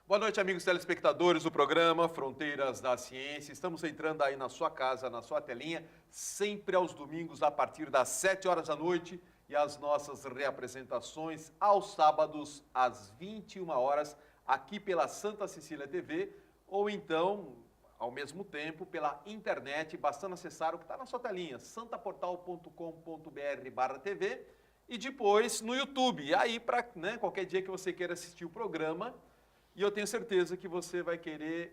Boa noite, amigos telespectadores do programa Fronteiras da Ciência. Estamos entrando aí na sua casa, na sua telinha, sempre aos domingos a partir das 7 horas da noite e as nossas reapresentações aos sábados às 21 horas aqui pela Santa Cecília TV ou então, ao mesmo tempo, pela internet, bastando acessar o que está na sua telinha, santaportal.com.br/TV e depois no YouTube. E aí, para qualquer dia que você queira assistir o programa, e eu tenho certeza que você vai querer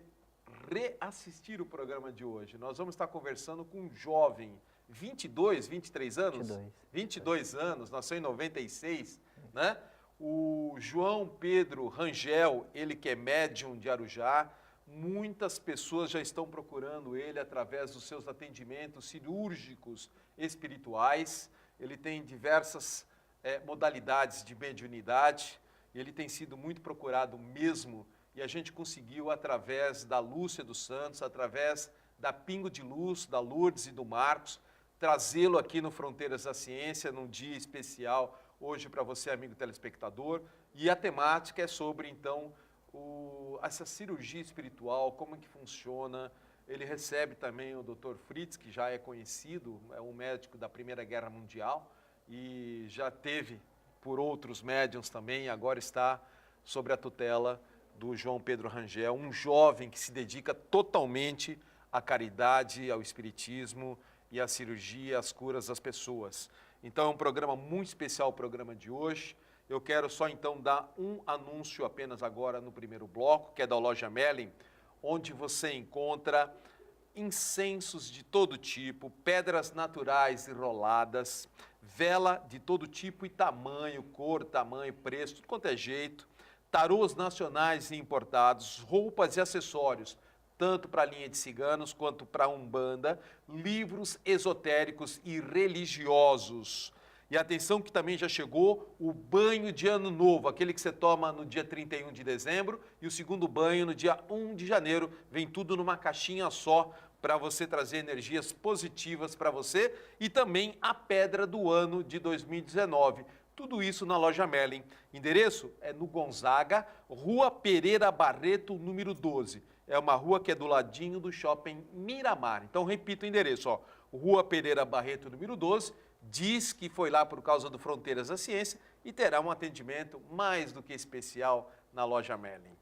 reassistir o programa de hoje. Nós vamos estar conversando com um jovem, 22, 23 anos? 22 anos, nasceu em 96, né? O João Pedro Rangel, ele que é médium de Arujá. Muitas pessoas já estão procurando ele através dos seus atendimentos cirúrgicos espirituais. Ele tem diversas modalidades de mediunidade. Ele tem sido muito procurado mesmo, e a gente conseguiu, através da Lúcia dos Santos, através da Pingo de Luz, da Lourdes e do Marcos, trazê-lo aqui no Fronteiras da Ciência, num dia especial, hoje para você, amigo telespectador. E a temática é sobre, então, essa cirurgia espiritual, como que funciona. Ele recebe também o Dr. Fritz, que já é conhecido, é um médico da Primeira Guerra Mundial, e já teve por outros médiuns também, agora está sob a tutela do João Pedro Rangel, um jovem que se dedica totalmente à caridade, ao espiritismo e à cirurgia, às curas das pessoas. Então é um programa muito especial, o programa de hoje. Eu quero só então dar um anúncio apenas agora no primeiro bloco, que é da Loja Merlin, onde você encontra incensos de todo tipo, pedras naturais enroladas, vela de todo tipo e tamanho, cor, tamanho, preço, tudo quanto é jeito, tarôs nacionais e importados, roupas e acessórios, tanto para a linha de ciganos quanto para a Umbanda, livros esotéricos e religiosos. E atenção que também já chegou o banho de ano novo, aquele que você toma no dia 31 de dezembro e o segundo banho no dia 1 de janeiro, vem tudo numa caixinha só, para você trazer energias positivas para você, e também a pedra do ano de 2019. Tudo isso na Loja Merlin. Endereço é no Gonzaga, Rua Pereira Barreto, número 12. É uma rua que é do ladinho do Shopping Miramar. Então, repito o endereço, ó, Rua Pereira Barreto, número 12. Diz que foi lá por causa do Fronteiras da Ciência e terá um atendimento mais do que especial na Loja Merlin.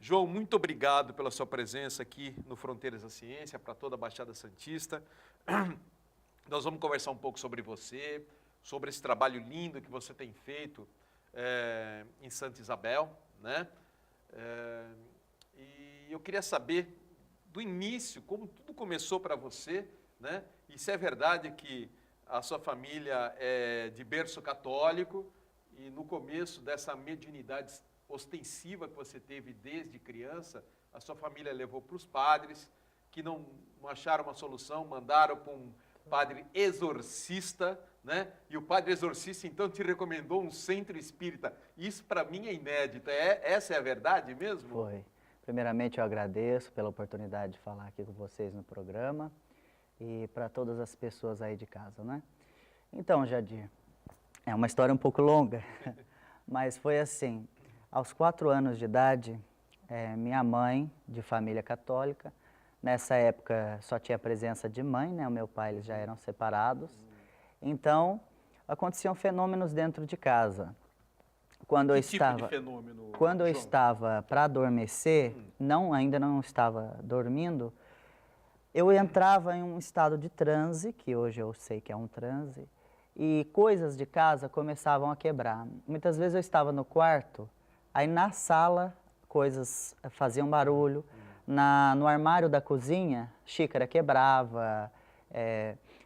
João, muito obrigado pela sua presença aqui no Fronteiras da Ciência, para toda a Baixada Santista. Nós vamos conversar um pouco sobre você, sobre esse trabalho lindo que você tem feito em Santa Isabel, né? E eu queria saber do início, como tudo começou para você, né? E se é verdade que a sua família é de berço católico e no começo dessa mediunidade ostensiva que você teve desde criança, a sua família levou para os padres, que não acharam uma solução, mandaram para um padre exorcista, né? E o padre exorcista, então, te recomendou um centro espírita. Isso, para mim, é inédito. Essa é a verdade mesmo? Foi. Primeiramente, eu agradeço pela oportunidade de falar aqui com vocês no programa e para todas as pessoas aí de casa, né? Então, Jadir, é uma história um pouco longa, mas foi assim. Aos 4 anos de idade, minha mãe, de família católica, nessa época só tinha presença de mãe, né? O meu pai, eles já eram separados. Então, aconteciam fenômenos dentro de casa. Quando que tipo de fenômeno, quando eu João? estava para adormecer, ainda não estava dormindo, eu entrava em um estado de transe, que hoje eu sei que é um transe, e coisas de casa começavam a quebrar. Muitas vezes eu estava no quarto, aí na sala coisas faziam barulho, no armário da cozinha, xícara quebrava.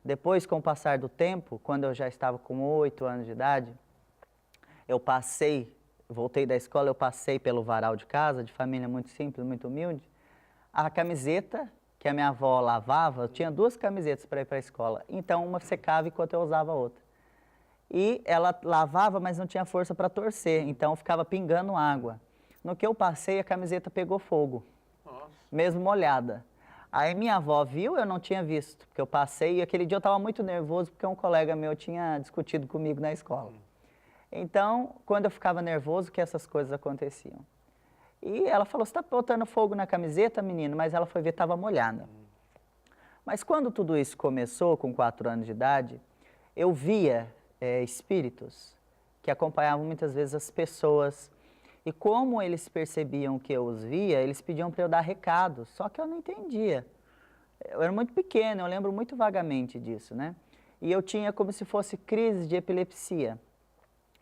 Depois, com o passar do tempo, quando eu já estava com 8 anos de idade, voltei da escola, eu passei pelo varal de casa, de família muito simples, muito humilde. A camiseta que a minha avó lavava, eu tinha 2 camisetas para ir para a escola, então uma secava enquanto eu usava a outra. E ela lavava, mas não tinha força para torcer, então ficava pingando água. No que eu passei, a camiseta pegou fogo, mesmo molhada. Aí minha avó viu, eu não tinha visto, porque eu passei e aquele dia eu estava muito nervoso, porque um colega meu tinha discutido comigo na escola. Então, quando eu ficava nervoso, que essas coisas aconteciam. E ela falou, você está botando fogo na camiseta, menino? Mas ela foi ver, estava molhada. Mas quando tudo isso começou, com 4 anos de idade, eu via espíritos que acompanhavam muitas vezes as pessoas. E como eles percebiam que eu os via, eles pediam para eu dar recados, só que eu não entendia. Eu era muito pequeno, eu lembro muito vagamente disso, né? E eu tinha como se fosse crise de epilepsia.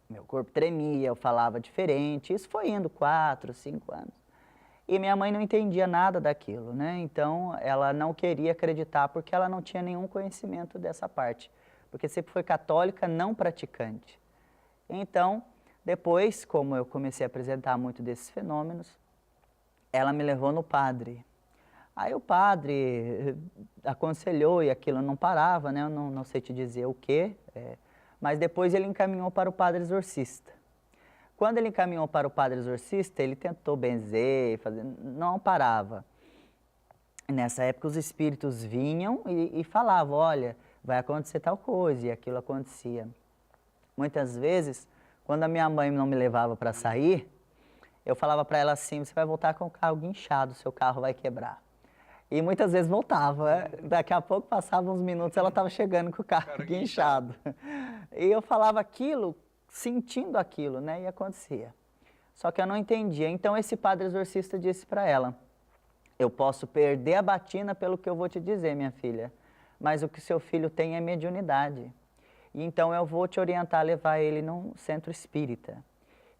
Meu corpo tremia, eu falava diferente. Isso foi indo 4, 5 anos. E minha mãe não entendia nada daquilo, né? Então, ela não queria acreditar porque ela não tinha nenhum conhecimento dessa parte. Porque sempre foi católica, não praticante. Então, depois, como eu comecei a apresentar muito desses fenômenos, ela me levou no padre. Aí o padre aconselhou e aquilo não parava, né? Eu não sei te dizer o quê, mas depois ele encaminhou para o padre exorcista. Quando ele encaminhou para o padre exorcista, ele tentou benzer, não parava. Nessa época os espíritos vinham e falavam, olha, vai acontecer tal coisa, e aquilo acontecia. Muitas vezes, quando a minha mãe não me levava para sair, eu falava para ela assim, você vai voltar com o carro guinchado, seu carro vai quebrar. E muitas vezes voltava, daqui a pouco passava uns minutos, ela estava chegando com o carro guinchado. E eu falava aquilo, sentindo aquilo, né, e acontecia. Só que eu não entendia. Então esse padre exorcista disse para ela, eu posso perder a batina pelo que eu vou te dizer, minha filha, mas o que seu filho tem é mediunidade. E então eu vou te orientar a levar ele num centro espírita.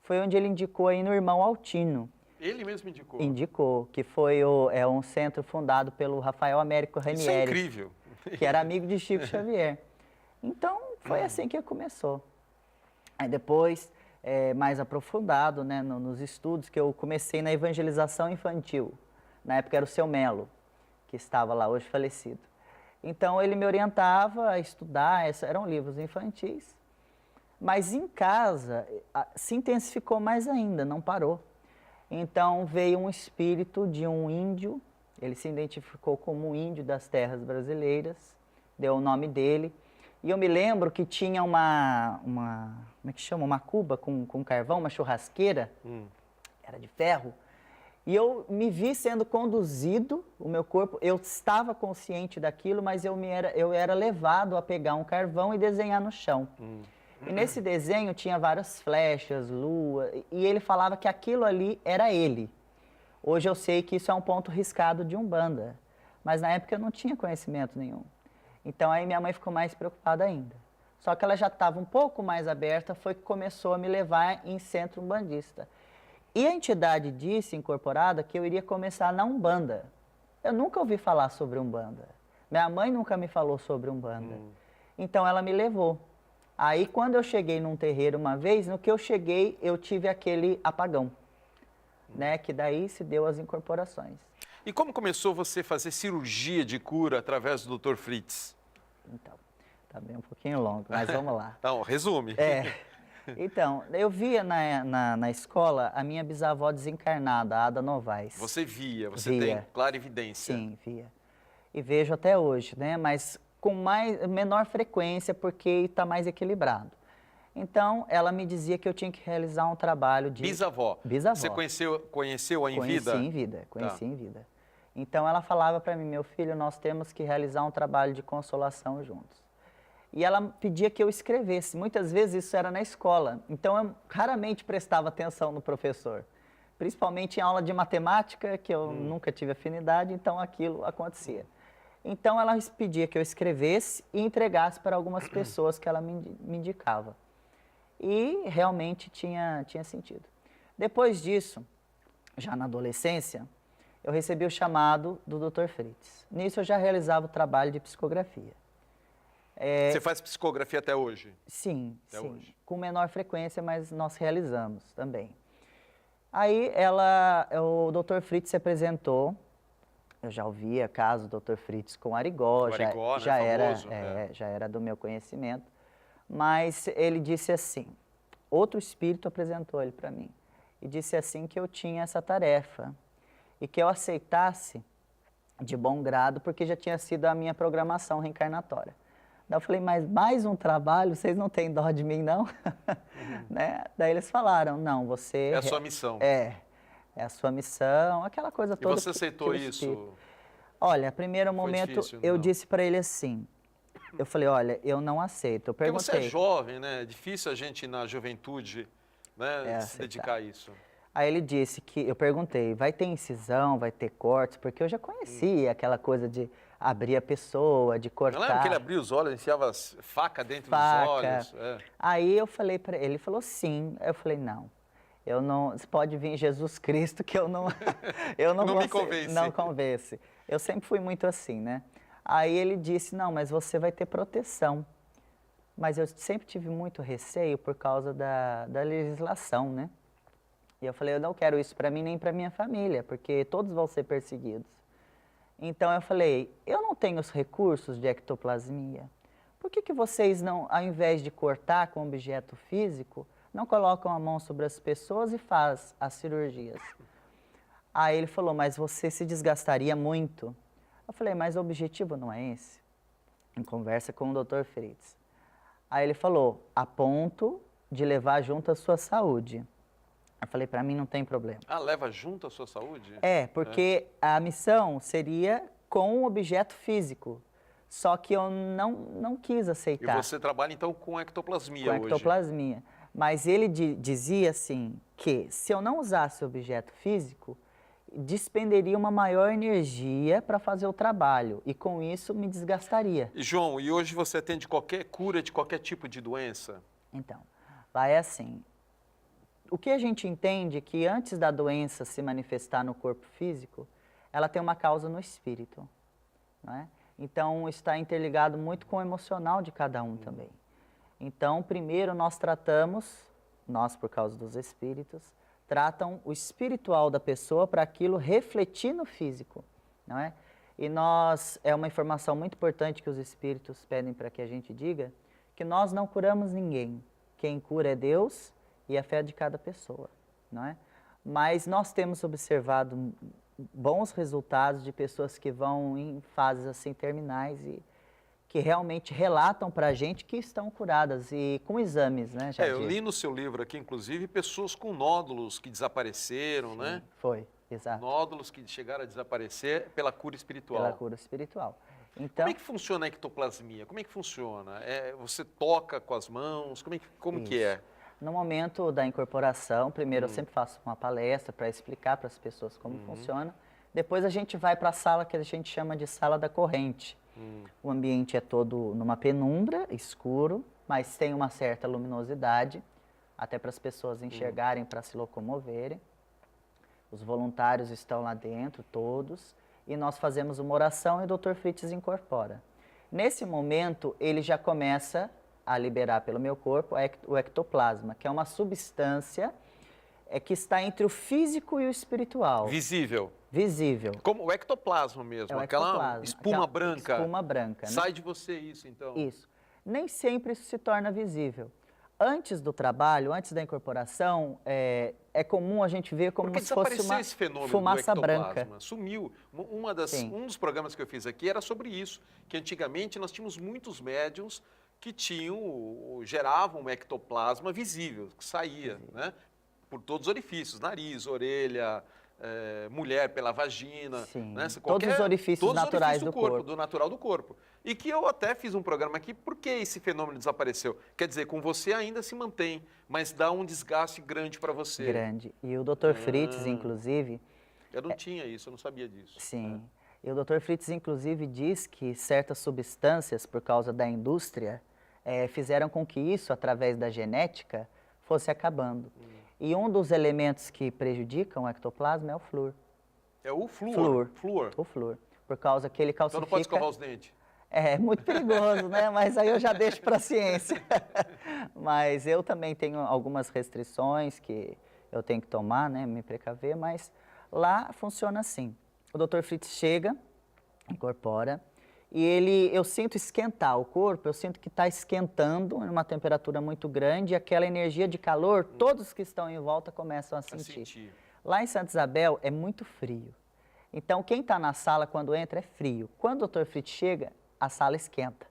Foi onde ele indicou aí no Irmão Altino. Ele mesmo indicou? Indicou, que foi um centro fundado pelo Rafael Américo Ranieri. Isso é incrível. Que era amigo de Chico Xavier. Então, foi assim que começou. Aí depois, mais aprofundado, né, nos estudos, que eu comecei na evangelização infantil. Na época era o Seu Melo, que estava lá, hoje falecido. Então, ele me orientava a estudar, eram livros infantis. Mas em casa, se intensificou mais ainda, não parou. Então, veio um espírito de um índio, ele se identificou como um índio das terras brasileiras, deu o nome dele. E eu me lembro que tinha como é que chama? Uma cuba com carvão, uma churrasqueira, era de ferro. E eu me vi sendo conduzido, o meu corpo, eu estava consciente daquilo, mas eu era levado a pegar um carvão e desenhar no chão. E nesse desenho tinha várias flechas, lua, e ele falava que aquilo ali era ele. Hoje eu sei que isso é um ponto riscado de Umbanda, mas na época eu não tinha conhecimento nenhum. Então aí minha mãe ficou mais preocupada ainda. Só que ela já estava um pouco mais aberta, foi que começou a me levar em centro umbandista. E a entidade disse, incorporada, que eu iria começar na Umbanda. Eu nunca ouvi falar sobre Umbanda. Minha mãe nunca me falou sobre Umbanda. Então ela me levou. Aí quando eu cheguei num terreiro uma vez, no que eu cheguei, eu tive aquele apagão. Né? Que daí se deu as incorporações. E como começou você a fazer cirurgia de cura através do Dr. Fritz? Então, tá bem um pouquinho longo, mas vamos lá. Então, resume. Então, eu via na escola a minha bisavó desencarnada, a Ada Novaes. Você via, você tem clara evidência. Sim, via. E vejo até hoje, né? Mas com menor frequência, porque está mais equilibrado. Então, ela me dizia que eu tinha que realizar um trabalho de... Bisavó. Bisavó. Você conheceu-a em vida? Conheci em vida, conheci em vida. Então, ela falava para mim, meu filho, nós temos que realizar um trabalho de consolação juntos. E ela pedia que eu escrevesse. Muitas vezes isso era na escola. Então, eu raramente prestava atenção no professor. Principalmente em aula de matemática, que eu nunca tive afinidade, então aquilo acontecia. Então, ela pedia que eu escrevesse e entregasse para algumas pessoas que ela me indicava. E realmente tinha sentido. Depois disso, já na adolescência, eu recebi o chamado do Dr. Fritz. Nisso eu já realizava o trabalho de psicografia. Você faz psicografia até hoje? Sim, até sim. Hoje. Com menor frequência, mas nós realizamos também. Aí o Dr. Fritz se apresentou. Eu já ouvia caso do Dr. Fritz com Arigó, já era do meu conhecimento. Mas ele disse assim, outro espírito apresentou ele para mim, e disse assim que eu tinha essa tarefa, e que eu aceitasse de bom grado, porque já tinha sido a minha programação reencarnatória. Daí eu falei, mas mais um trabalho, vocês não têm dó de mim, não? Né? Daí eles falaram, não, você... É a sua missão. é a sua missão, aquela coisa E toda. você aceitou o isso? Espírito... Olha, primeiro momento difícil, eu não? disse para ele assim, eu falei, olha, eu não aceito. Eu Porque você é perguntei. jovem, né? É difícil a gente na juventude, né, se aceitar. dedicar a isso. Aí ele disse que, eu perguntei, vai ter incisão, vai ter cortes? Porque eu já conhecia aquela coisa de abrir a pessoa, de Eu lembro que ele cortar, abria os olhos, enfiava faca dentro faca. dos olhos. É. Aí eu falei para ele, ele falou sim. Aí eu falei, não, eu não, pode vir Jesus Cristo que eu não, eu não, Não vou me convence. Não convence. Eu sempre fui muito assim, né? Aí ele disse, não, mas você vai ter proteção. Mas eu sempre tive muito receio por causa da legislação, né? E eu falei, eu não quero isso para mim nem para minha família, porque todos vão ser perseguidos. Então eu falei, eu não tenho os recursos de ectoplasmia. Por que vocês não, ao invés de cortar com objeto físico, não colocam a mão sobre as pessoas e faz as cirurgias? Aí ele falou, mas você se desgastaria muito. Eu falei, mas o objetivo não é esse? Em conversa com o Dr. Fritz. Aí ele falou, a ponto de levar junto a sua saúde. Eu falei, para mim não tem problema. Ah, leva junto a sua saúde? É, porque a missão seria com um objeto físico. Só que eu não quis E aceitar. você trabalha então com ectoplasmia Com hoje? ectoplasmia. Mas ele dizia assim, que se eu não usasse o objeto físico, despenderia uma maior energia para fazer o trabalho. E com isso me desgastaria. E João, e hoje você atende qualquer cura de qualquer tipo de doença? Então, lá é assim, o que a gente entende é que antes da doença se manifestar no corpo físico, ela tem uma causa no espírito, não é? Então, está interligado muito com o emocional de cada um também. Então, primeiro nós tratamos, nós por causa dos espíritos, tratam o espiritual da pessoa para aquilo refletir no físico, não é? E nós, é uma informação muito importante que os espíritos pedem para que a gente diga, que nós não curamos ninguém. Quem cura é Deus e a fé de cada pessoa, não é? Mas nós temos observado bons resultados de pessoas que vão em fases assim terminais e que realmente relatam para a gente que estão curadas e com exames, né, Jadir? Eu li no seu livro aqui, inclusive, pessoas com nódulos que desapareceram, Sim, né? Foi, exato. Nódulos que chegaram a desaparecer pela cura espiritual. Pela cura espiritual. Então, Como é que funciona a ectoplasmia? Como é que funciona? Você toca com as mãos? Como que é? no momento da incorporação, primeiro eu sempre faço uma palestra para explicar para as pessoas como funciona. Depois a gente vai para a sala que a gente chama de sala da corrente. O ambiente é todo numa penumbra, escuro, mas tem uma certa luminosidade, até para as pessoas enxergarem, para se locomoverem. Os voluntários estão lá dentro, todos, e nós fazemos uma oração e o Dr. Fritz incorpora. Nesse momento, ele já começa a liberar pelo meu corpo o ectoplasma, que é uma substância que está entre o físico e o espiritual. Visível. Visível. Como o ectoplasma mesmo, É o aquela ectoplasma, espuma aquela branca. espuma branca, né? Sai de você isso, então. Isso. Nem sempre isso se torna visível. Antes do trabalho, antes da incorporação, é comum a gente ver como Porque se fosse desapareceu uma esse fenômeno fumaça do branca. ectoplasma. Sumiu. Sim. Um dos programas que eu fiz aqui era sobre isso, que antigamente nós tínhamos muitos médiums que geravam um ectoplasma visível, que saía, né? Por todos os orifícios, nariz, orelha, mulher pela vagina, Sim. né? Todos os orifícios naturais do do corpo. do natural do corpo. E que eu até fiz um programa aqui, por que esse fenômeno desapareceu? Quer dizer, com você ainda se mantém, mas dá um desgaste grande para você. Grande. E o Dr. Fritz, inclusive, Eu não tinha isso, eu não sabia disso. sim. E o Dr. Fritz, inclusive, diz que certas substâncias, por causa da indústria, fizeram com que isso, através da genética, fosse acabando. E um dos elementos que prejudicam o ectoplasma é o flúor. É o flúor. Flúor. O flúor. Por causa que ele Então calcifica... não pode escovar os dentes. É muito perigoso, né? Mas aí eu já deixo para a ciência. Mas eu também tenho algumas restrições que eu tenho que tomar, né? Me precaver, mas lá funciona assim. O Dr. Fritz chega, incorpora, e eu sinto esquentar o corpo, eu sinto que está esquentando em uma temperatura muito grande, e aquela energia de calor, todos que estão em volta começam a sentir. Lá em Santa Isabel é muito frio. Então, quem está na sala quando entra é frio. Quando o Dr. Fritz chega, a sala esquenta.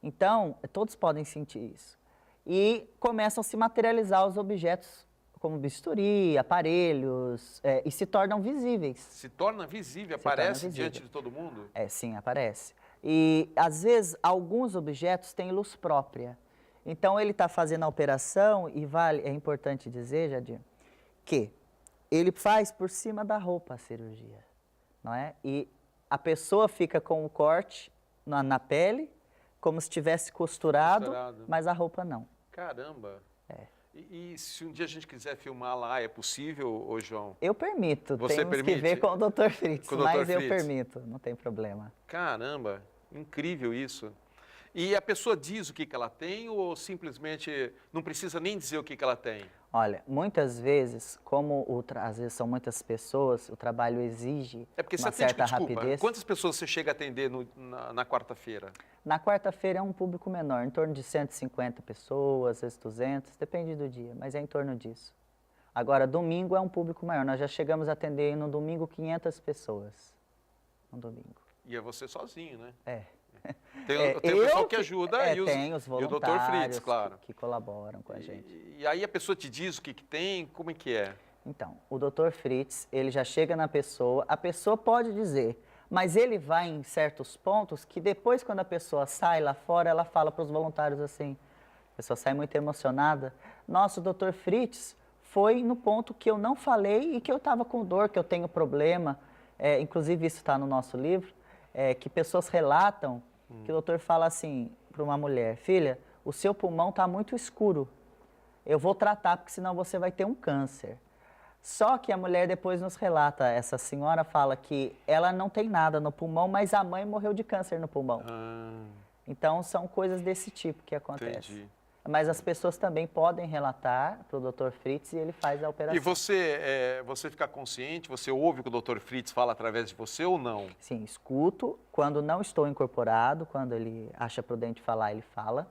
Então, todos podem sentir isso. E começam a se materializar os objetos como bisturi, aparelhos, e se tornam visíveis. Se torna visível, aparece diante de todo mundo? Sim, aparece. E, às vezes, alguns objetos têm luz própria. Então, ele está fazendo a operação e é importante dizer, Jadir, que ele faz por cima da roupa a cirurgia, não é? E a pessoa fica com o corte na pele, como se tivesse costurado, mas a roupa não. Caramba! E se um dia a gente quiser filmar lá, é possível, ô João? Eu permito. Você temos permite? Que ver com o Dr. Fritz, com o Dr. mas Fritz. Eu permito, não tem problema. Caramba, incrível isso. E a pessoa diz o que ela tem ou simplesmente não precisa nem dizer o que ela tem? Olha, muitas vezes, às vezes são muitas pessoas, o trabalho exige porque uma você certa atende, rapidez. Quantas pessoas você chega a atender na quarta-feira? Na quarta-feira é um público menor, em torno de 150 pessoas, às vezes 200, depende do dia, mas é em torno disso. Agora, domingo é um público maior, nós já chegamos a atender no domingo 500 pessoas, no domingo. E é você sozinho, né? Tem o pessoal que ajuda tem os voluntários e o Dr. Fritz, claro. que colaboram com a gente. E aí a pessoa te diz o que tem, como é que é? Então, o Dr. Fritz, ele já chega na pessoa, a pessoa pode dizer, mas ele vai em certos pontos que depois, quando a pessoa sai lá fora, ela fala para os voluntários assim, a pessoa sai muito emocionada, nossa, o Dr. Fritz foi no ponto que eu não falei e que eu estava com dor, que eu tenho problema, inclusive isso está no nosso livro, que pessoas relatam que o doutor fala assim para uma mulher, filha, o seu pulmão está muito escuro, eu vou tratar porque senão você vai ter um câncer. Só que a mulher depois nos relata, essa senhora fala que ela não tem nada no pulmão, mas a mãe morreu de câncer no pulmão. Então são coisas desse tipo que acontecem. Entendi. Mas as pessoas também podem relatar para o Dr. Fritz e ele faz a operação. E você fica consciente, você ouve o que o Dr. Fritz fala através de você ou não? Sim, escuto. Quando não estou incorporado, quando ele acha prudente falar, ele fala.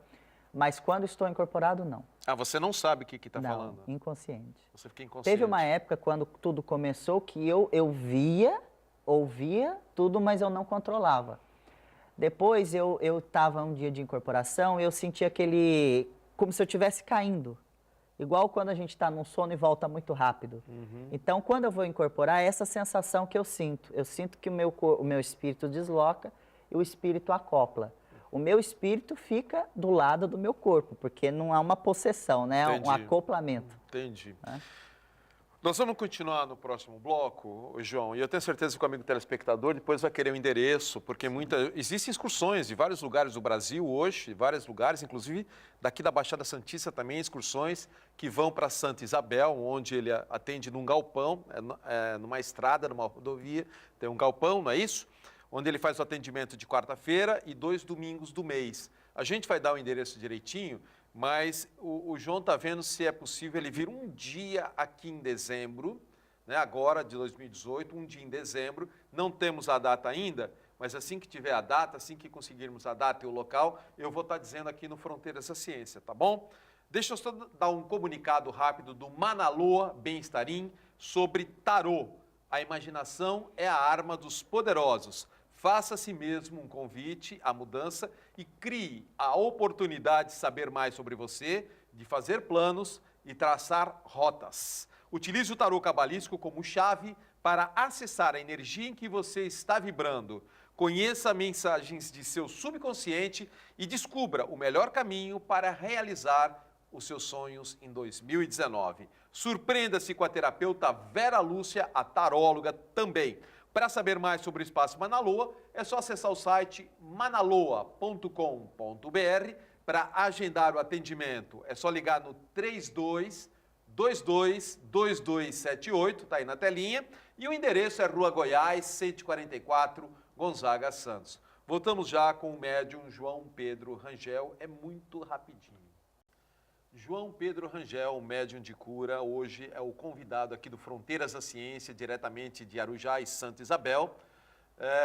Mas quando estou incorporado, não. Ah, você não sabe o que está falando? Não, inconsciente. Você fica inconsciente. Teve uma época, quando tudo começou, que eu ouvia tudo, mas eu não controlava. Depois, eu estava um dia de incorporação, eu sentia como se eu estivesse caindo. Igual quando a gente está num sono e volta muito rápido. Então, quando eu vou incorporar, é essa sensação que eu sinto. Eu sinto que o meu espírito desloca e o espírito acopla. O meu espírito fica do lado do meu corpo, porque não há uma possessão, né? É um acoplamento. Entendi. Nós vamos continuar no próximo bloco, João, e eu tenho certeza que o amigo telespectador depois vai querer o endereço, porque existem excursões de vários lugares do Brasil hoje, vários lugares, inclusive daqui da Baixada Santista também, excursões que vão para Santa Isabel, onde ele atende num galpão, numa estrada, numa rodovia, tem um galpão, não é isso? Onde ele faz o atendimento de quarta-feira e 2 domingos do mês. A gente vai dar o endereço direitinho, mas o João está vendo se é possível ele vir um dia aqui em dezembro, né, agora de 2018, um dia em dezembro, não temos a data ainda, mas assim que tiver a data, assim que conseguirmos a data e o local, eu vou estar dizendo aqui no Fronteiras da Ciência, tá bom? Deixa eu só dar um comunicado rápido do Manaloa Bem-Estarim sobre tarô. A imaginação é a arma dos poderosos. Faça a si mesmo um convite à mudança e crie a oportunidade de saber mais sobre você, de fazer planos e traçar rotas. Utilize o tarô cabalístico como chave para acessar a energia em que você está vibrando. Conheça mensagens de seu subconsciente e descubra o melhor caminho para realizar os seus sonhos em 2019. Surpreenda-se com a terapeuta Vera Lúcia, a taróloga também. Para saber mais sobre o Espaço Manaloa, é só acessar o site manaloa.com.br. Para agendar o atendimento, é só ligar no 3222-2278, está aí na telinha. E o endereço é Rua Goiás, 144, Gonzaga, Santos. Voltamos já com o médium João Pedro Rangel, é muito rapidinho. João Pedro Rangel, médium de cura, hoje é o convidado aqui do Fronteiras da Ciência, diretamente de Arujá e Santa Isabel,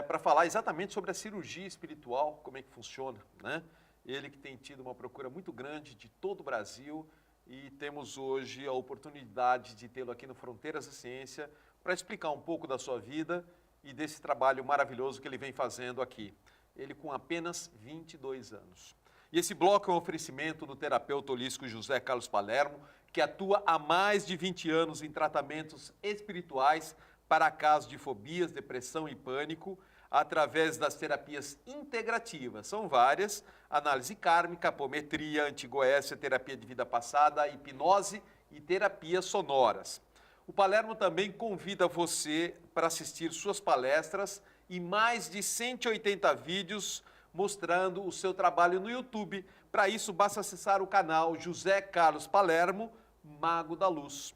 para falar exatamente sobre a cirurgia espiritual, como é que funciona, né? Ele que tem tido uma procura muito grande de todo o Brasil e temos hoje a oportunidade de tê-lo aqui no Fronteiras da Ciência para explicar um pouco da sua vida e desse trabalho maravilhoso que ele vem fazendo aqui. Ele com apenas 22 anos. E esse bloco é um oferecimento do terapeuta holístico José Carlos Palermo, que atua há mais de 20 anos em tratamentos espirituais para casos de fobias, depressão e pânico, através das terapias integrativas. São várias: análise kármica, apometria, antigoécia, terapia de vida passada, hipnose e terapias sonoras. O Palermo também convida você para assistir suas palestras e mais de 180 vídeos mostrando o seu trabalho no YouTube. Para isso, basta acessar o canal José Carlos Palermo, Mago da Luz.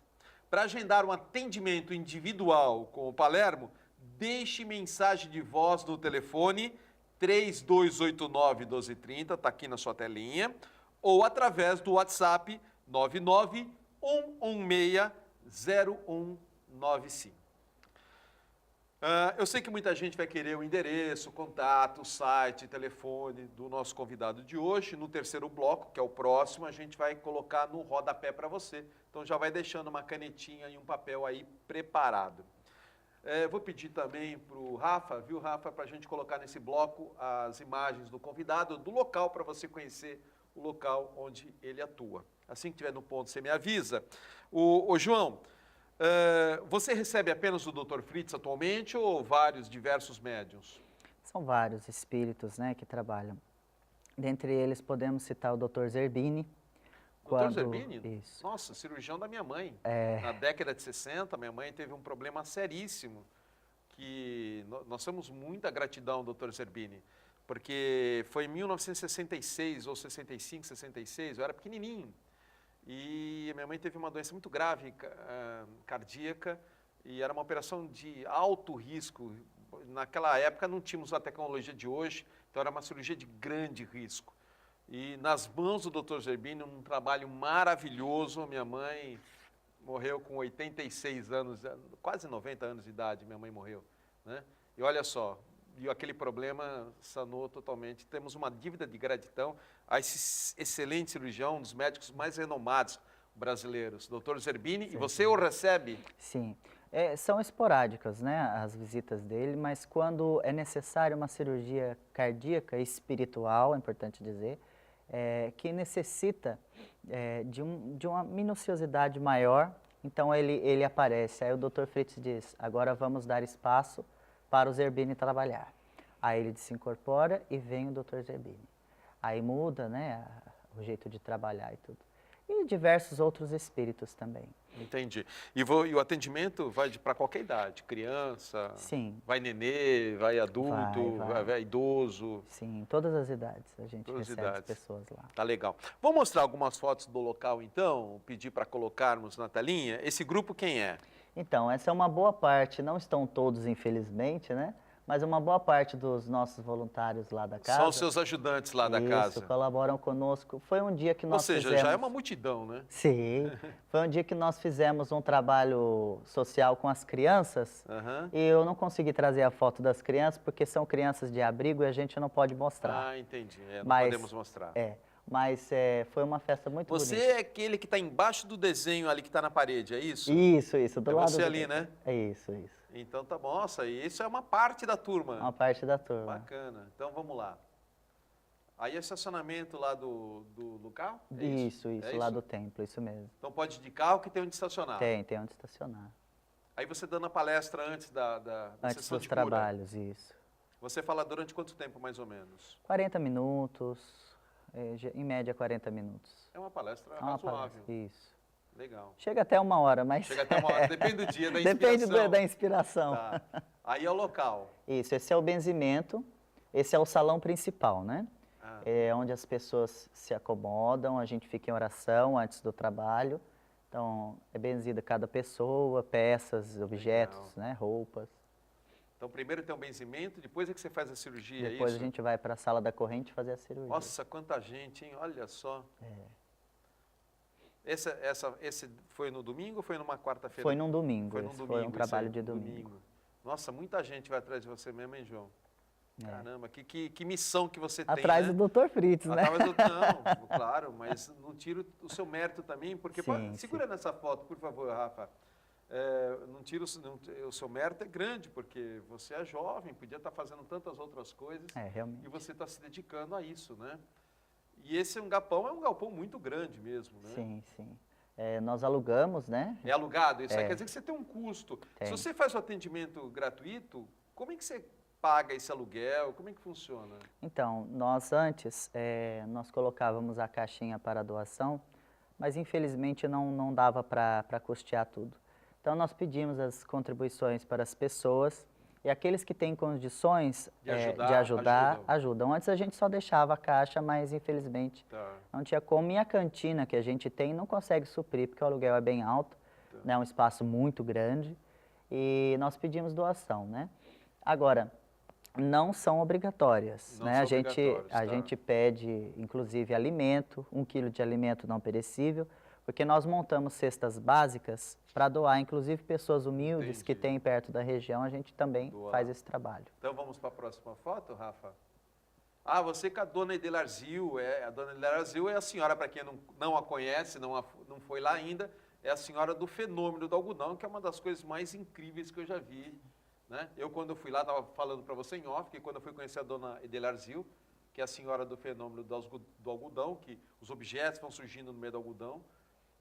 Para agendar um atendimento individual com o Palermo, deixe mensagem de voz no telefone 3289-1230, está aqui na sua telinha, ou através do WhatsApp 99116-0195. Eu sei que muita gente vai querer o endereço, o contato, o site, telefone do nosso convidado de hoje. No terceiro bloco, que é o próximo, a gente vai colocar no rodapé para você. Então já vai deixando uma canetinha e um papel aí preparado. Vou pedir também para o Rafa, viu, Rafa, para a gente colocar nesse bloco as imagens do convidado, do local, para você conhecer o local onde ele atua. Assim que estiver no ponto, você me avisa. Ô João, você recebe apenas o Dr. Fritz atualmente ou vários, diversos médiuns? São vários espíritos, né, que trabalham. Dentre eles podemos citar o Dr. Zerbini. Dr. Zerbini? Isso. Nossa, cirurgião da minha mãe. Na década de 60, minha mãe teve um problema seríssimo, que nós temos muita gratidão ao Dr. Zerbini, porque foi em 1966 ou 65, 66, eu era pequenininho. E a minha mãe teve uma doença muito grave, cardíaca, e era uma operação de alto risco. Naquela época não tínhamos a tecnologia de hoje, então era uma cirurgia de grande risco. E nas mãos do Dr. Zerbini, um trabalho maravilhoso. Minha mãe morreu com 86 anos, quase 90 anos de idade, minha mãe morreu, né? E olha só, e aquele problema sanou totalmente. Temos uma dívida de gratidão a esse excelente cirurgião, um dos médicos mais renomados brasileiros, Dr. Zerbini. Sim, e você o recebe? Sim. São esporádicas, né, as visitas dele, mas quando é necessária uma cirurgia cardíaca e espiritual, é importante dizer, que necessita de uma minuciosidade maior, então ele aparece. Aí o Dr. Fritz diz: agora vamos dar espaço para o Zerbini trabalhar. Aí ele se incorpora e vem o Dr. Zerbini. Aí muda, né, o jeito de trabalhar e tudo. E diversos outros espíritos também. Entendi. E o atendimento vai para qualquer idade? Criança? Sim. Vai nenê, vai adulto, vai idoso? Sim, todas as idades a gente recebe as pessoas lá. Tá legal. Vou mostrar algumas fotos do local então, pedir para colocarmos na telinha. Esse grupo quem é? Então, essa é uma boa parte, não estão todos infelizmente, né? Mas uma boa parte dos nossos voluntários lá da casa... São os seus ajudantes lá da casa. Isso, colaboram conosco. Foi um dia que nós fizemos... Ou seja, já é uma multidão, né? Sim. Foi um dia que nós fizemos um trabalho social com as crianças. E eu não consegui trazer a foto das crianças, porque são crianças de abrigo e a gente não pode mostrar. Ah, entendi. Não podemos mostrar. Mas foi uma festa muito bonita. Você é aquele que está embaixo do desenho ali que está na parede, é isso? Isso. Do lado você ali, né? É isso. Então tá bom. Nossa, isso é uma parte da turma. Uma parte da turma. Bacana. Então vamos lá. Aí é estacionamento lá do carro? Isso, lá do templo, isso mesmo. Então pode ir de carro que tem onde estacionar? Tem onde estacionar. Aí você dando a palestra antes da sessão de cura? Antes dos trabalhos, isso. Você fala durante quanto tempo mais ou menos? 40 minutos, em média 40 minutos. É uma palestra razoável. Isso. Legal. Chega até 1 hora, mas... Chega até 1 hora, depende do dia, da inspiração. Depende da inspiração. Tá. Aí é o local. Isso, esse é o benzimento, esse é o salão principal, né? É onde as pessoas se acomodam, a gente fica em oração antes do trabalho. Então, é benzida cada pessoa, peças, objetos, né, roupas. Então, primeiro tem um benzimento, depois é que você faz a cirurgia, depois a gente vai para a sala da corrente fazer a cirurgia. Nossa, quanta gente, hein? Olha só. Esse foi no domingo ou foi numa quarta-feira? Foi num domingo. Foi um trabalho de domingo. Nossa, muita gente vai atrás de você mesmo, hein, João? Caramba, que missão que você tem, atrás do Dr. Fritz, né? Não, claro, mas não tira o seu mérito também, porque... Segura nessa foto, por favor, Rafa. Não tira o seu mérito é grande, porque você é jovem, podia estar fazendo tantas outras coisas. Realmente. E você está se dedicando a isso, né? E esse é um galpão muito grande mesmo, né? Sim. Nós alugamos, né? É alugado? Isso aí É. quer dizer que você tem um custo. Tem. Se você faz o atendimento gratuito, como é que você paga esse aluguel? Como é que funciona? Então, nós antes, nós colocávamos a caixinha para doação, mas infelizmente não dava para custear tudo. Então, nós pedimos as contribuições para as pessoas e aqueles que têm condições de ajudar, ajudam. Antes a gente só deixava a caixa, mas infelizmente não tinha como. E a cantina que a gente tem não consegue suprir, porque o aluguel é bem alto, né, um espaço muito grande, e nós pedimos doação, né? Agora, não são obrigatórias, Não né? são A gente, obrigatórios, a gente pede, inclusive, alimento, 1 quilo de alimento não perecível, porque nós montamos cestas básicas para doar, inclusive pessoas humildes que têm perto da região, a gente também faz esse trabalho. Então vamos para a próxima foto, Rafa? Ah, você com a dona Edelarzil, a dona Edelarzil é a senhora, para quem não a conhece, não foi lá ainda, é a senhora do fenômeno do algodão, que é uma das coisas mais incríveis que eu já vi. Né? Eu, quando eu fui lá, estava falando para você em off, que quando eu fui conhecer a dona Edelarzil, que é a senhora do fenômeno do algodão, que os objetos vão surgindo no meio do algodão,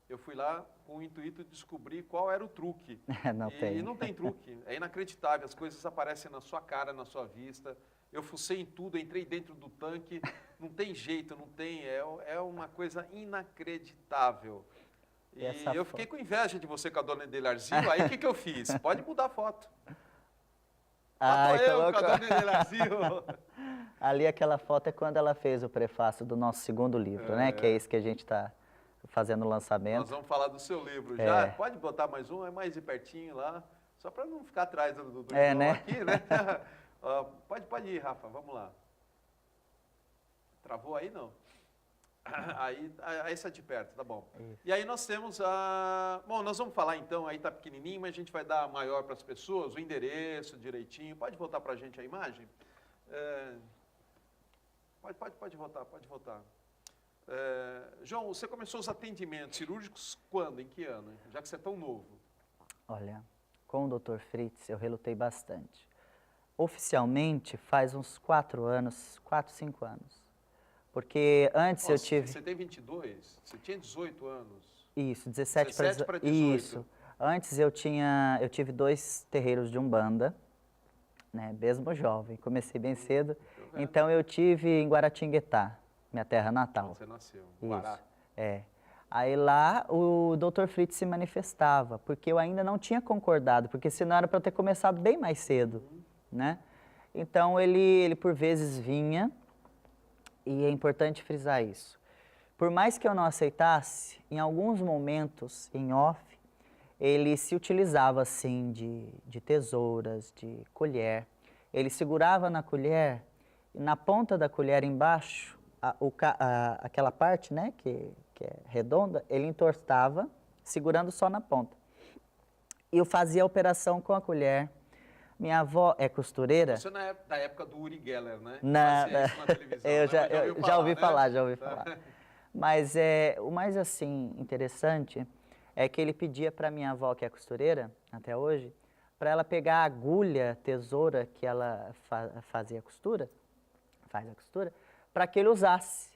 eu fui lá com o intuito de descobrir qual era o truque. E não tem truque, é inacreditável, as coisas aparecem na sua cara, na sua vista. Eu fucei em tudo, entrei dentro do tanque, não tem jeito, não tem, é uma coisa inacreditável. E eu fiquei com inveja de você com a dona Edelarzil, aí o que eu fiz? Pode mudar a foto. Eu com a dona Edelarzil. Ali aquela foto é quando ela fez o prefácio do nosso segundo livro, né? Que é esse que a gente está fazendo o lançamento. Nós vamos falar do seu livro já. Pode botar mais um, é mais de pertinho lá, só para não ficar atrás do né? aqui, né? Pode ir, Rafa, vamos lá. Travou aí, não? Aí está de perto, tá bom. Isso. E aí nós temos a... Bom, nós vamos falar então, aí está pequenininho, mas a gente vai dar maior para as pessoas, o endereço direitinho. Pode voltar para a gente a imagem? Pode voltar. João, você começou os atendimentos cirúrgicos quando? Em que ano? Já que você é tão novo. Olha, com o Dr. Fritz eu relutei bastante. Oficialmente faz uns 4 anos, 4, 5 anos. Porque antes eu tive... Você tem 22, você tinha 18 anos. Isso, 17 para 18. Isso. Antes eu tive 2 terreiros de Umbanda, né, mesmo jovem, comecei bem cedo. Então eu tive em Guaratinguetá, minha terra natal. Você nasceu, Guará. Isso, Aí lá o Dr. Fritz se manifestava, porque eu ainda não tinha concordado, porque senão era para eu ter começado bem mais cedo, né? Então ele por vezes vinha, e é importante frisar isso. Por mais que eu não aceitasse, em alguns momentos, em off, ele se utilizava assim de tesouras, de colher. Ele segurava na colher, e na ponta da colher embaixo, aquela parte, né, que é redonda, ele entortava, segurando só na ponta. E eu fazia a operação com a colher. Minha avó é costureira. Isso é da época do Uri Geller, né? Na televisão. Eu já ouvi né? falar. Mas o mais assim interessante é que ele pedia para minha avó, que é costureira até hoje, para ela pegar a agulha, tesoura que ela faz a costura, para que ele usasse.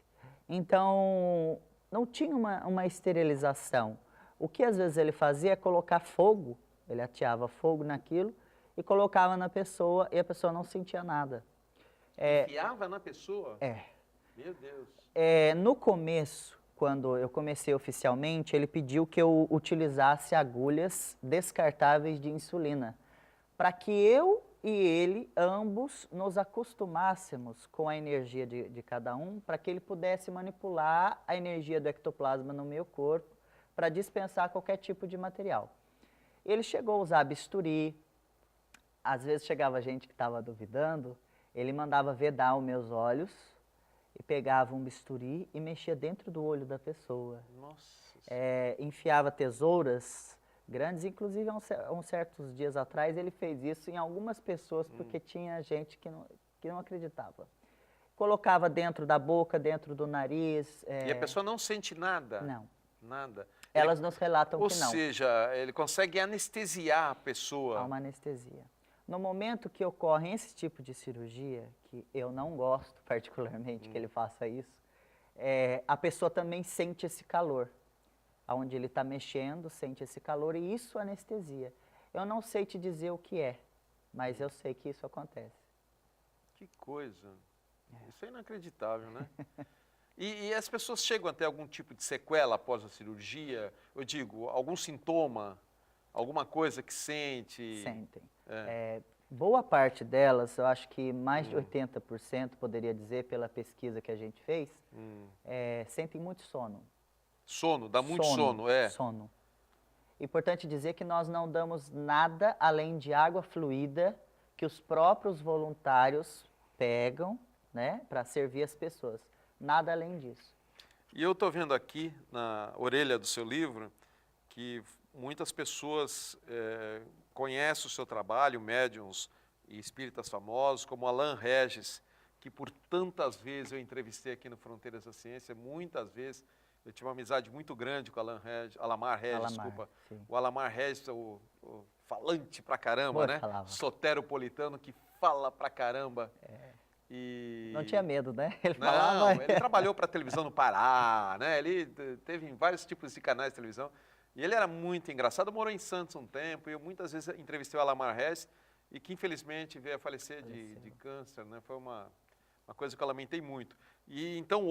Então, não tinha uma esterilização. O que às vezes ele fazia é colocar fogo, ele ateava fogo naquilo e colocava na pessoa e a pessoa não sentia nada. Enfiava na pessoa? Meu Deus. No começo, quando eu comecei oficialmente, ele pediu que eu utilizasse agulhas descartáveis de insulina, para que eu e ele, ambos, nos acostumássemos com a energia de cada um, para que ele pudesse manipular a energia do ectoplasma no meu corpo, para dispensar qualquer tipo de material. Ele chegou a usar bisturi, às vezes chegava gente que estava duvidando, ele mandava vedar os meus olhos e pegava um bisturi e mexia dentro do olho da pessoa. Nossa. Enfiava tesouras grandes, inclusive há uns certos dias atrás ele fez isso em algumas pessoas porque tinha gente que não acreditava. Colocava dentro da boca, dentro do nariz. E a pessoa não sente nada? Não. Nada? Elas nos relatam que não. Ou seja, ele consegue anestesiar a pessoa. Há uma anestesia. No momento que ocorre esse tipo de cirurgia, que eu não gosto particularmente que ele faça isso, a pessoa também sente esse calor. onde ele está mexendo, sente esse calor e isso anestesia. Eu não sei te dizer o que é, mas eu sei que isso acontece. Que coisa. Isso é inacreditável, né? E as pessoas chegam a ter algum tipo de sequela após a cirurgia? Eu digo, algum sintoma, alguma coisa que sente? Sentem. Boa parte delas, eu acho que mais de 80%, poderia dizer, pela pesquisa que a gente fez, sentem muito sono. Sono, dá muito sono, é. Sono. Importante dizer que nós não damos nada além de água fluida que os próprios voluntários pegam, né, para servir as pessoas. Nada além disso. E eu estou vendo aqui na orelha do seu livro que muitas pessoas conhecem o seu trabalho, médiuns e espíritas famosos, como Alain Regis, que por tantas vezes eu entrevistei aqui no Fronteiras da Ciência, muitas vezes. Eu tive uma amizade muito grande com o Alamar Regis, desculpa. Sim. O Alamar Regis, o falante pra caramba, Boa, né? falava. Soteropolitano que fala pra caramba. Não tinha medo, né? Ele Não, falava. ele trabalhou para televisão no Pará, né? Ele teve em vários tipos de canais de televisão. E ele era muito engraçado, morou em Santos um tempo, e eu muitas vezes entrevistei o Alamar Regis, e que infelizmente veio a falecer de câncer, né? Foi uma coisa que eu lamentei muito. E então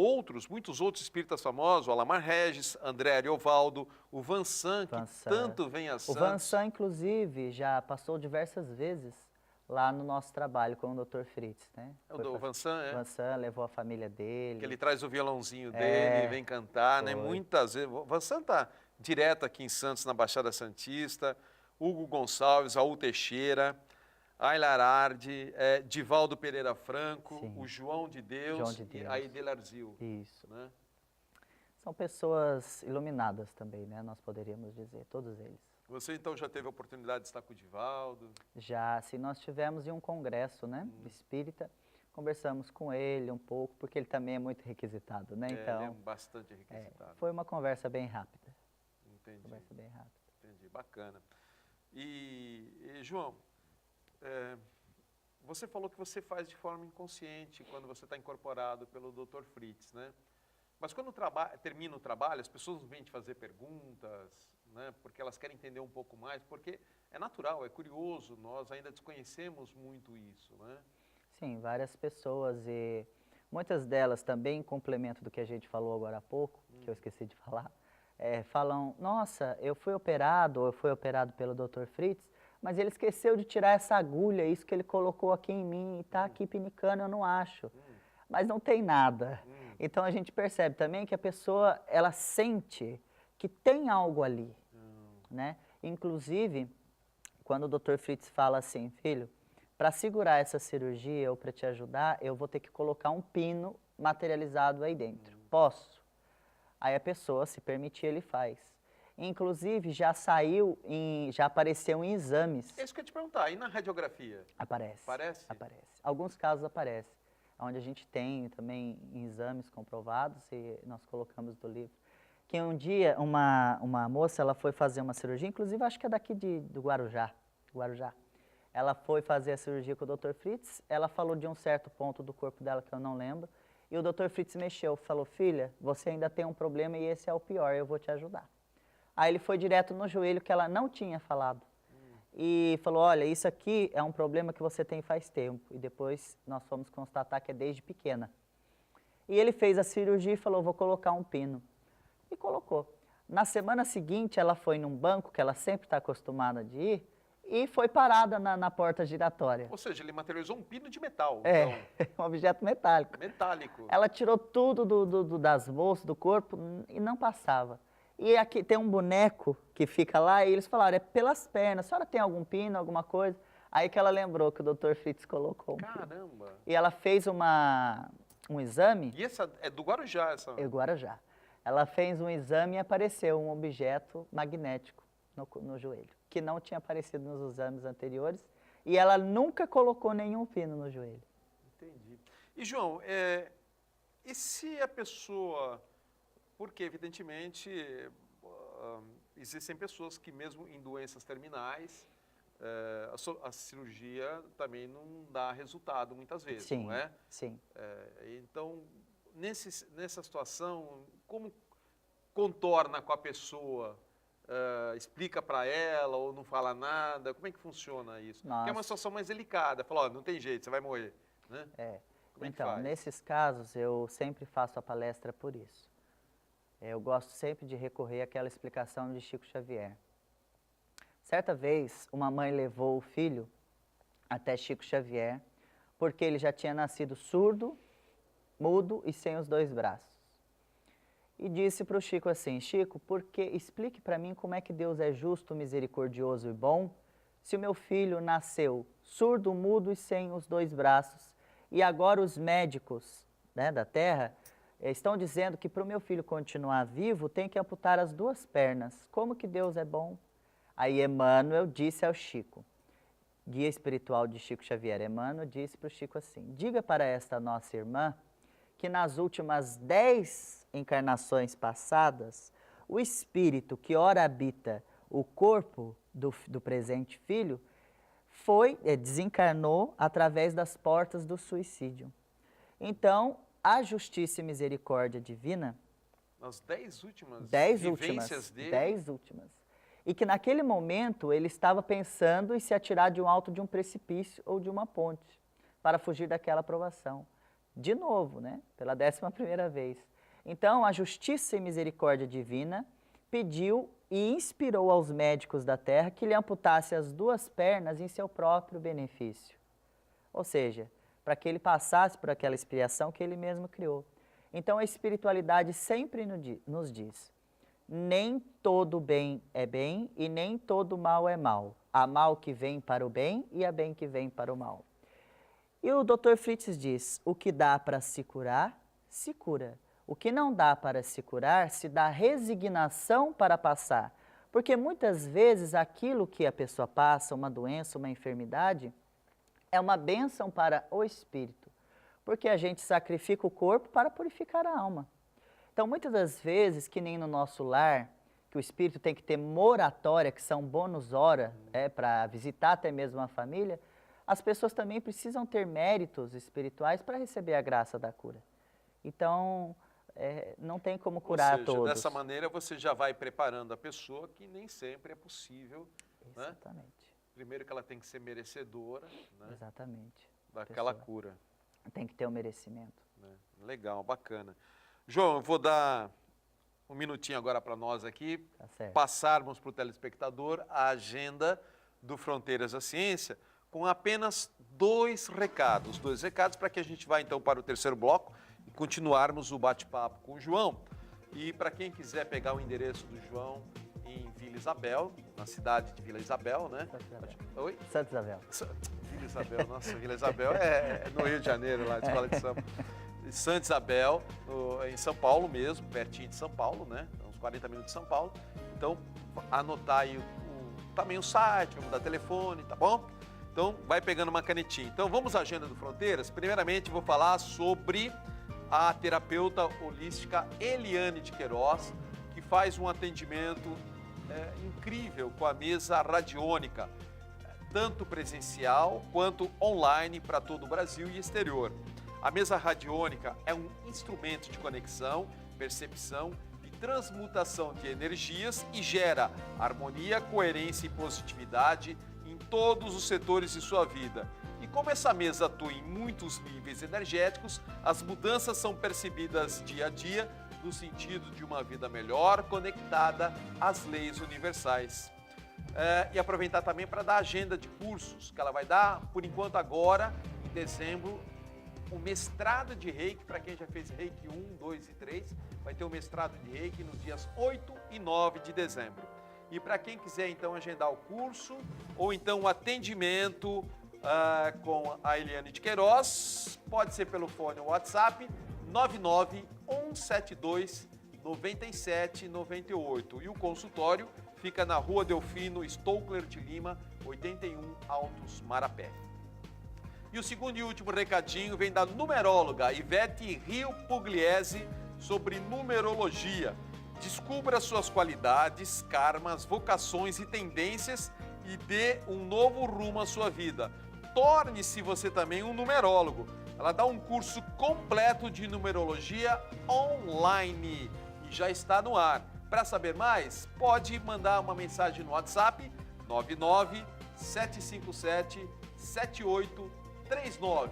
muitos outros espíritas famosos, o Alamar Regis, André Ariovaldo, o Vansan, que tanto vem a Santos. O Vansan, inclusive, já passou diversas vezes lá no nosso trabalho com o Dr. Fritz, né? O Vansan, O Vansan levou a família dele. Que ele traz o violãozinho dele, vem cantar, né? Muitas vezes. O Vansan está direto aqui em Santos, na Baixada Santista. Hugo Gonçalves, Raul Teixeira, Aylar Ardi, Divaldo Pereira Franco, Sim. o João de Deus, e a Aidel Arzil. Isso. Né? São pessoas iluminadas também, né? Nós poderíamos dizer, todos eles. Você então já teve a oportunidade de estar com o Divaldo? Já, sim, nós tivemos em um congresso, né, espírita, conversamos com ele um pouco, porque ele também é muito requisitado, né? Então, ele é bastante requisitado. Foi uma conversa bem rápida. Entendi. Conversa bem rápida. Entendi, bacana. E João, você falou que você faz de forma inconsciente quando você está incorporado pelo Dr. Fritz, né? Mas quando termina o trabalho, as pessoas vêm te fazer perguntas, né? Porque elas querem entender um pouco mais, porque é natural, é curioso, nós ainda desconhecemos muito isso, né? Sim, várias pessoas e muitas delas também, em complemento do que a gente falou agora há pouco, que eu esqueci de falar, falam, nossa, eu fui operado, ou eu fui operado pelo Dr. Fritz, mas ele esqueceu de tirar essa agulha, isso que ele colocou aqui em mim, e está aqui pinicando, eu não acho. Mas não tem nada. Então a gente percebe também que a pessoa, ela sente que tem algo ali, né? Inclusive, quando o Dr. Fritz fala assim, filho, para segurar essa cirurgia ou para te ajudar, eu vou ter que colocar um pino materializado aí dentro. Posso? Aí a pessoa, se permitir, ele faz. Inclusive, já apareceu em exames. É isso que eu ia te perguntar, e na radiografia? Aparece. Aparece? Aparece. Alguns casos aparecem, onde a gente tem também exames comprovados, e nós colocamos do livro. Que um dia, uma moça, ela foi fazer uma cirurgia, inclusive acho que é daqui do Guarujá. Ela foi fazer a cirurgia com o Dr. Fritz, ela falou de um certo ponto do corpo dela que eu não lembro, e o Dr. Fritz mexeu, falou, filha, você ainda tem um problema e esse é o pior, eu vou te ajudar. Aí ele foi direto no joelho que ela não tinha falado. E falou, olha, isso aqui é um problema que você tem faz tempo. E depois nós fomos constatar que é desde pequena. E ele fez a cirurgia e falou, vou colocar um pino. E colocou. Na semana seguinte, ela foi num banco, que ela sempre está acostumada de ir, e foi parada na porta giratória. Ou seja, ele materializou um pino de metal. Um objeto metálico. Metálico. Ela tirou tudo das bolsas, do corpo, e não passava. E aqui tem um boneco que fica lá, e eles falaram, é pelas pernas, a senhora tem algum pino, alguma coisa? Aí que ela lembrou que o Dr. Fritz colocou um pino. Caramba! E ela fez um exame... E essa é do Guarujá, essa? É do Guarujá. Ela fez um exame e apareceu um objeto magnético no joelho, que não tinha aparecido nos exames anteriores, e ela nunca colocou nenhum pino no joelho. Entendi. E, João, e se a pessoa... Porque, evidentemente, existem pessoas que, mesmo em doenças terminais, a cirurgia também não dá resultado muitas vezes, Sim, não é? Sim. Então, nessa situação, contorna com a pessoa? Explica para ela ou não fala nada? Como é que funciona isso? Nossa. Porque é uma situação mais delicada. Fala, ó, não tem jeito, você vai morrer. Né? Como é que Então, faz? nesses casos, eu sempre faço a palestra por isso. Eu gosto sempre de recorrer àquela explicação de Chico Xavier. Certa vez, uma mãe levou o filho até Chico Xavier, porque ele já tinha nascido surdo, mudo e sem os 2 braços. E disse para o Chico assim, Chico, explique para mim como é que Deus é justo, misericordioso e bom, se o meu filho nasceu surdo, mudo e sem os 2 braços, e agora os médicos, né, da terra estão dizendo que para o meu filho continuar vivo tem que amputar as 2 pernas. Como que Deus é bom? Aí Emmanuel disse ao Chico, guia espiritual de Chico Xavier, Emmanuel disse para o Chico assim, diga para esta nossa irmã que nas últimas 10 encarnações passadas, o espírito que ora habita o corpo do presente filho desencarnou através das portas do suicídio. Então, a justiça e misericórdia divina... Nas 10 últimas 10 vivências dele... 10 últimas. E que naquele momento ele estava pensando em se atirar de um alto de um precipício ou de uma ponte, para fugir daquela provação. De novo, né? Pela 11ª vez. Então, a justiça e misericórdia divina pediu e inspirou aos médicos da terra que lhe amputasse as 2 pernas em seu próprio benefício. Ou seja, para que ele passasse por aquela expiação que ele mesmo criou. Então, a espiritualidade sempre nos diz, nem todo bem é bem e nem todo mal é mal. Há mal que vem para o bem e há bem que vem para o mal. E o Dr. Fritz diz, o que dá para se curar, se cura. O que não dá para se curar, se dá resignação para passar. Porque muitas vezes aquilo que a pessoa passa, uma doença, uma enfermidade, é uma bênção para o espírito. Porque a gente sacrifica o corpo para purificar a alma. Então, muitas das vezes, que nem no nosso lar, que o espírito tem que ter moratória, que são bônus hora, para visitar até mesmo a família, as pessoas também precisam ter méritos espirituais para receber a graça da cura. Então, não tem como curar a todos. Dessa maneira você já vai preparando a pessoa que nem sempre é possível. Exatamente. Né? Primeiro que ela tem que ser merecedora, né? Exatamente. Daquela cura. Tem que ter o merecimento. Né? Legal, bacana. João, eu vou dar um minutinho agora para nós aqui, passarmos para o telespectador a agenda do Fronteiras da Ciência, com apenas 2 recados. 2 recados para que a gente vá então para o 3º bloco e continuarmos o bate-papo com o João. E para quem quiser pegar o endereço do João em Vila Isabel, na cidade de Vila Isabel, né? Oi? Santa Isabel. Vila Isabel, nossa, Vila Isabel é no Rio de Janeiro, lá de Escola de Samba. Santa Isabel, em São Paulo mesmo, pertinho de São Paulo, né? Uns 40 minutos de São Paulo. Então, anotar aí também o site, vamos dar telefone, tá bom? Então, vai pegando uma canetinha. Então, vamos à agenda do Fronteiras. Primeiramente, vou falar sobre a terapeuta holística Eliane de Queiroz, que faz um atendimento incrível com a mesa radiônica, tanto presencial quanto online para todo o Brasil e exterior. A mesa radiônica é um instrumento de conexão, percepção e transmutação de energias e gera harmonia, coerência e positividade em todos os setores de sua vida. E como essa mesa atua em muitos níveis energéticos, as mudanças são percebidas dia a dia no sentido de uma vida melhor, conectada às leis universais. E aproveitar também para dar agenda de cursos, que ela vai dar, por enquanto agora, em dezembro, o mestrado de Reiki, para quem já fez Reiki 1, 2 e 3, vai ter o mestrado de Reiki nos dias 8 e 9 de dezembro. E para quem quiser então agendar o curso, ou então o atendimento com a Eliane de Queiroz, pode ser pelo fone ou WhatsApp 99172 9798. E o consultório fica na Rua Delfino Stockler de Lima, 81 Altos Marapé. E o segundo e último recadinho vem da numeróloga Ivete Rio Pugliese sobre numerologia. Descubra suas qualidades, karmas, vocações e tendências e dê um novo rumo à sua vida. Torne-se você também um numerólogo. Ela dá um curso completo de numerologia online. e já está no ar. Para saber mais, pode mandar uma mensagem no WhatsApp 997577839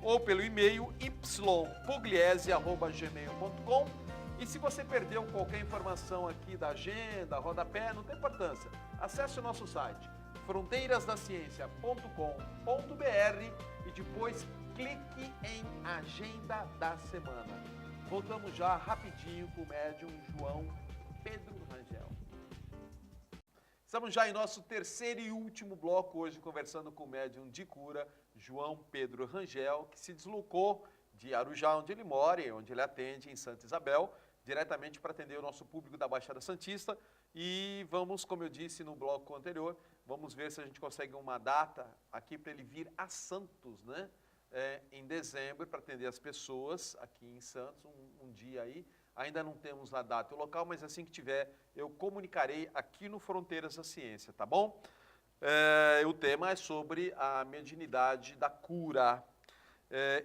ou pelo e-mail ypugliese@gmail.com. E se você perdeu qualquer informação aqui da agenda, rodapé, não tem importância. Acesse o nosso site fronteirasdaciencia.com.br e depois clique em Agenda da Semana. Voltamos já rapidinho com o médium João Pedro Rangel. Estamos já em nosso terceiro e último bloco hoje, conversando com o médium de cura, João Pedro Rangel, que se deslocou de Arujá, onde ele mora e onde ele atende, em Santa Isabel, diretamente para atender o nosso público da Baixada Santista. E vamos, como eu disse no bloco anterior, vamos ver se a gente consegue uma data aqui para ele vir a Santos, né? Em dezembro, para atender as pessoas aqui em Santos, um dia aí. Ainda não temos a data e o local, mas assim que tiver, eu comunicarei aqui no Fronteiras da Ciência, tá bom? O tema é sobre a mediunidade da cura.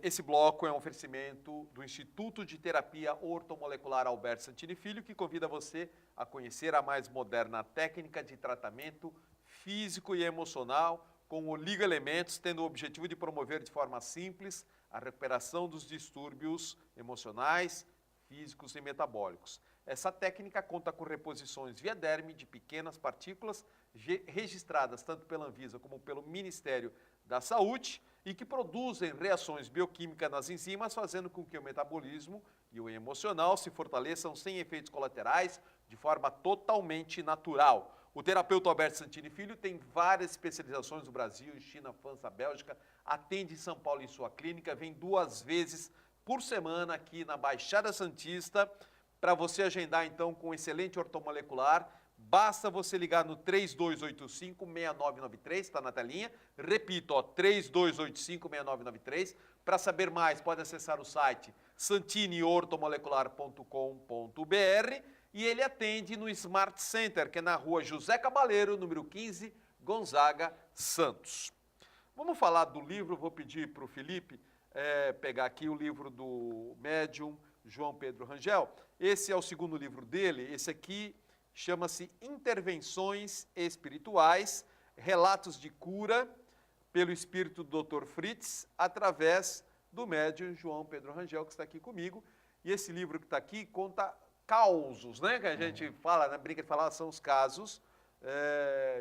Esse bloco é um oferecimento do Instituto de Terapia Ortomolecular Alberto Santini Filho, que convida você a conhecer a mais moderna técnica de tratamento físico e emocional com oligoelementos, tendo o objetivo de promover de forma simples a recuperação dos distúrbios emocionais, físicos e metabólicos. Essa técnica conta com reposições via derme de pequenas partículas registradas tanto pela Anvisa como pelo Ministério da Saúde e que produzem reações bioquímicas nas enzimas, fazendo com que o metabolismo e o emocional se fortaleçam sem efeitos colaterais, de forma totalmente natural. O terapeuta Alberto Santini Filho tem várias especializações no Brasil, China, França, Bélgica, atende em São Paulo em sua clínica, vem 2 vezes por semana aqui na Baixada Santista. Para você agendar então com um excelente ortomolecular, basta você ligar no 3285-6993, está na telinha. Repito, 3285-6993. Para saber mais, pode acessar o site santiniortomolecular.com.br e ele atende no Smart Center, que é na rua José Cabaleiro, número 15, Gonzaga, Santos. Vamos falar do livro, vou pedir para o Felipe pegar aqui o livro do médium João Pedro Rangel. Esse é o segundo livro dele, esse aqui chama-se Intervenções Espirituais, Relatos de Cura pelo Espírito do Dr. Fritz, através do médium João Pedro Rangel, que está aqui comigo. E esse livro que está aqui conta causos, né? Que a gente fala, né? Brinca de falar, são os casos